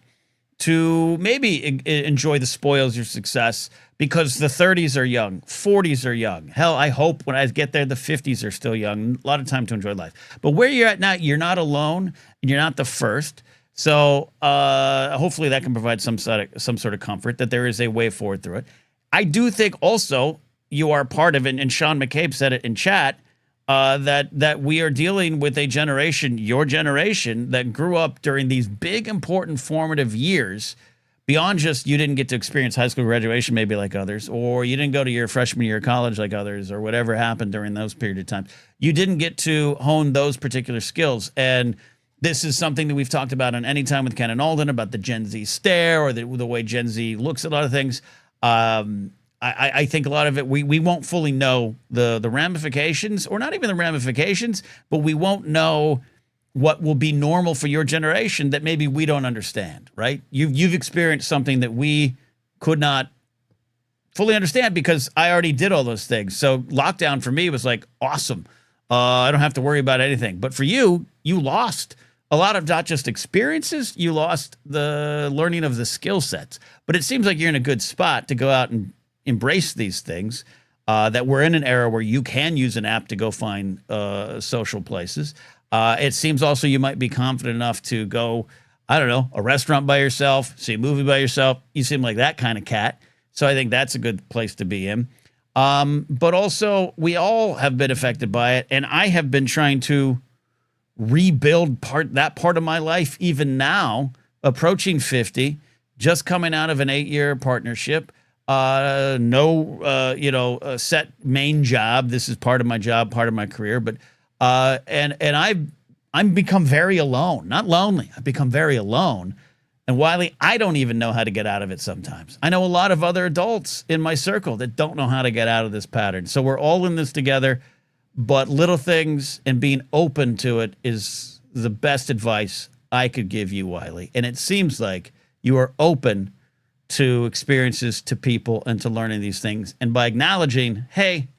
to maybe enjoy the spoils of your success, because the 30s are young, 40s are young. Hell, I hope when I get there, the 50s are still young. A lot of time to enjoy life. But where you're at now, you're not alone and you're not the first. So hopefully that can provide some sort of comfort that there is a way forward through it. I do think also you are part of it, and Sean McCabe said it in chat, that we are dealing with a generation, your generation, that grew up during these big, important, formative years, beyond just you didn't get to experience high school graduation maybe like others, or you didn't go to your freshman year of college like others, or whatever happened during those period of time. You didn't get to hone those particular skills. And this is something that we've talked about on Anytime with Ken and Alden, about the Gen Z stare, or the way Gen Z looks at a lot of things. I think a lot of it, we won't fully know the ramifications, or not even the ramifications, but we won't know what will be normal for your generation that maybe we don't understand, right? You've experienced something that we could not fully understand because I already did all those things. So lockdown for me was like, awesome. I don't have to worry about anything. But for you, you lost a lot of not just experiences, you lost the learning of the skill sets. But it seems like you're in a good spot to go out and embrace these things, that we're in an era where you can use an app to go find social places. It seems also you might be confident enough to go, I don't know, a restaurant by yourself, see a movie by yourself. You seem like that kind of cat. So I think that's a good place to be in. But also, we all have been affected by it. And I have been trying to rebuild that part of my life, even now, approaching 50, just coming out of an 8-year partnership. No set main job. This is part of my job, part of my career. But I'm become very alone, not lonely. I've become very alone. And Wiley, I don't even know how to get out of it sometimes. I know a lot of other adults in my circle that don't know how to get out of this pattern. So we're all in this together, but little things and being open to it is the best advice I could give you, Wiley. And it seems like you are open to experiences, to people, and to learning these things. And by acknowledging, hey,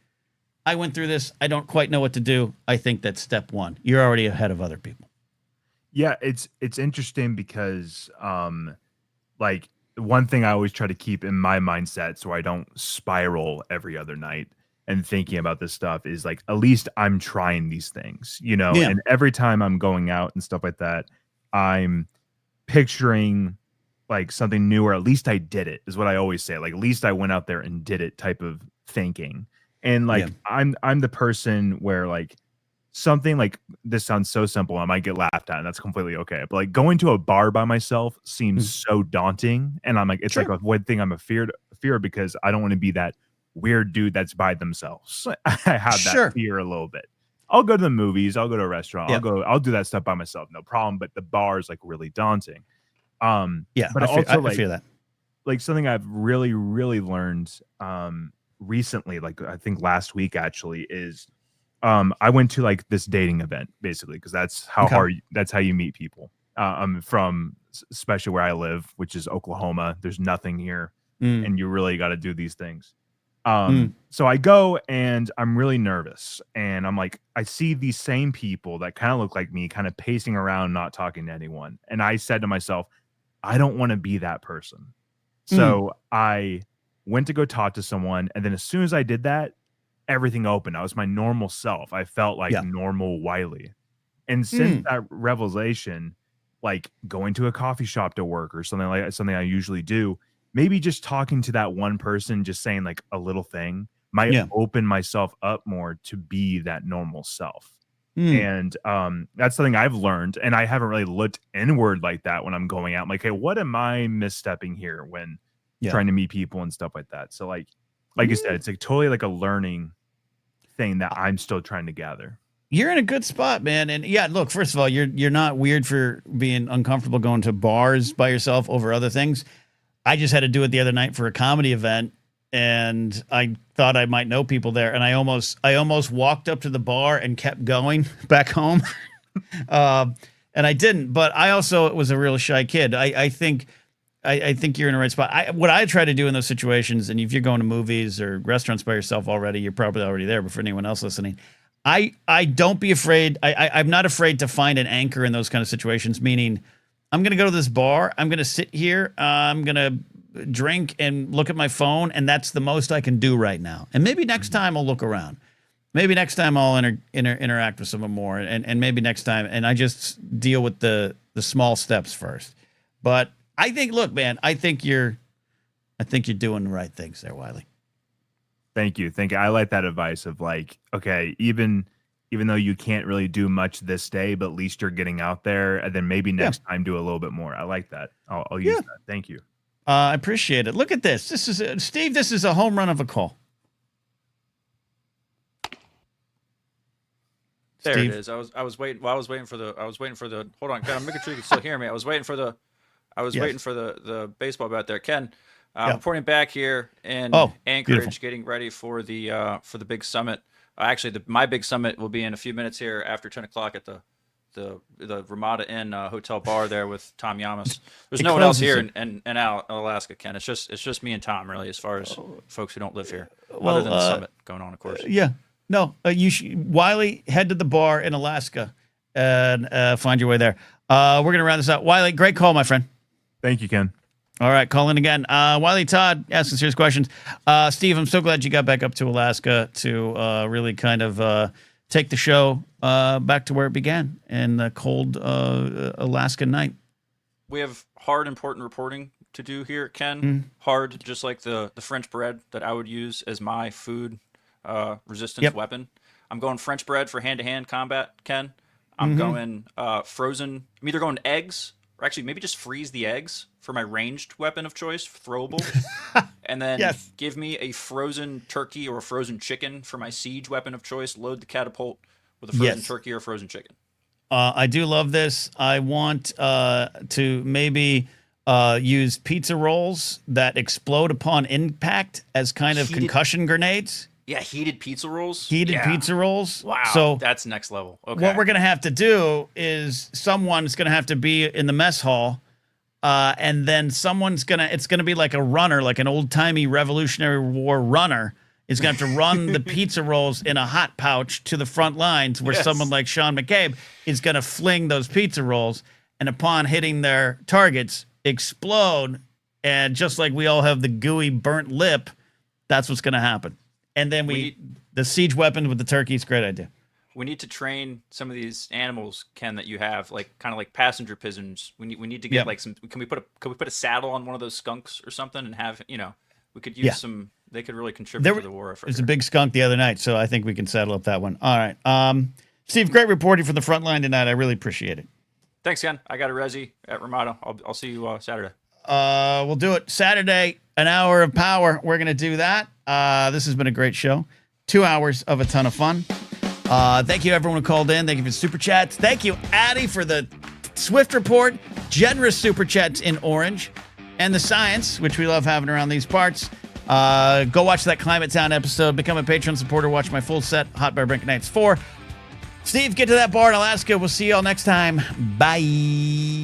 I went through this, I don't quite know what to do, I think that's step one. You're already ahead of other people. Yeah, it's interesting because like one thing I always try to keep in my mindset so I don't spiral every other night and thinking about this stuff is like, at least I'm trying these things, Yeah. And every time I'm going out and stuff like that, I'm picturing like something new, or at least I did it, is what I always say. Like, at least I went out there and did it type of thinking. And like, I'm the person where like something like this sounds so simple, I might get laughed at, and that's completely okay. But like going to a bar by myself seems so daunting. And I'm like, it's like a one thing I'm a fear because I don't want to be that weird dude that's by themselves. I have that fear a little bit. I'll go to the movies, I'll go to a restaurant, I'll do that stuff by myself, no problem. But the bar is like really daunting. But I feel that. Like something I've really, really learned recently, like I think last week actually, is I went to like this dating event basically, because that's how that's how you meet people. I'm from, especially where I live, which is Oklahoma. There's nothing here, and you really got to do these things. So I go and I'm really nervous, and I'm like, I see these same people that kind of look like me, kind of pacing around, not talking to anyone. And I said to myself, I don't want to be that person. So I went to go talk to someone. And then as soon as I did that, everything opened. I was my normal self. I felt like normal Wiley. And since that revelation, like going to a coffee shop to work or something like that, something I usually do, maybe just talking to that one person, just saying like a little thing might open myself up more to be that normal self. And that's something I've learned, and I haven't really looked inward like that when I'm going out. I'm like, hey, what am I misstepping here when trying to meet people and stuff like that? So like like you said, it's like totally like a learning thing that I'm still trying to gather. You're in a good spot, man. And yeah, look, first of all, you're not weird for being uncomfortable going to bars by yourself over other things. I just had to do it the other night for a comedy event, and I thought I might know people there, and I almost walked up to the bar and kept going back home. And I didn't, but I also was a real shy kid. I think you're in the right spot. What I try to do in those situations, and if you're going to movies or restaurants by yourself already, you're probably already there, but for anyone else listening, I don't be afraid. I'm not afraid to find an anchor in those kind of situations, meaning I'm going to go to this bar. I'm going to sit here. I'm going to drink and look at my phone, and that's the most I can do right now. And maybe next time I'll look around. Maybe next time I'll interact with someone more, and maybe next time, and I just deal with the small steps first. But I think, look, man, I think you're doing the right things there, Wiley. Thank you. I like that advice of like, okay, even though you can't really do much this day, but at least you're getting out there, and then maybe next time do a little bit more. I like that. I'll use that. Thank you. I appreciate it. Look at this. This is Steve. This is a home run of a call. There Steve? it is. I was waiting for the. Hold on, Ken. I'm making sure you can still hear me. I was waiting for the baseball bat there, Ken. I'm reporting back here in Anchorage, beautiful. getting ready for the big summit. Actually, my big summit will be in a few minutes here after 10 o'clock at the Ramada Inn hotel bar there with Tom Yamas. There's no one else here in Alaska, Ken. It's just me and Tom, really, as far as folks who don't live here, other than the summit going on, of course. Yeah. No, Wiley, head to the bar in Alaska and find your way there. We're going to round this out. Wiley, great call, my friend. Thank you, Ken. All right, call in again. Wiley Todd asking serious questions. Steve, I'm so glad you got back up to Alaska to really kind of take the show back to where it began in the cold Alaska night. We have hard, important reporting to do here, Ken. Hard, just like the French bread that I would use as my food resistance weapon. I'm going French bread for hand-to-hand combat, Ken. I'm going frozen. I'm either going eggs, or actually maybe just freeze the eggs for my ranged weapon of choice, throwable. And then give me a frozen turkey or a frozen chicken for my siege weapon of choice. Load the catapult with a frozen turkey or a frozen chicken. I do love this. I want to maybe use pizza rolls that explode upon impact as kind of concussion grenades. Yeah, heated pizza rolls. Pizza rolls. Wow, so that's next level. Okay. What we're going to have to do is someone's going to have to be in the mess hall, and then it's going to be like a runner, like an old-timey Revolutionary War runner is going to have to run the pizza rolls in a hot pouch to the front lines where someone like Sean McCabe is going to fling those pizza rolls, and upon hitting their targets, explode, and just like we all have the gooey burnt lip, that's what's going to happen. And then the siege weapon with the turkeys, great idea. We need to train some of these animals, Ken, that you have, like kind of like passenger pigeons. We need to get like some. Can we put a saddle on one of those skunks or something and have we could use some. They could really contribute to the war effort. There's a big skunk the other night, so I think we can saddle up that one. All right, Steve, great reporting from the front line tonight. I really appreciate it. Thanks, Ken. I got a resi at Ramada. I'll see you Saturday. We'll do it Saturday. An hour of power. We're gonna do that. This has been a great show. 2 hours of a ton of fun. Thank you everyone who called in. Thank you for the super chats. Thank you, Addie, for the Swift report. Generous super chats in orange. And the science, which we love having around these parts. Go watch that Climate Town episode. Become a Patreon supporter. Watch my full set. Hot Bar Brink Nights 4. Steve, get to that bar in Alaska. We'll see you all next time. Bye.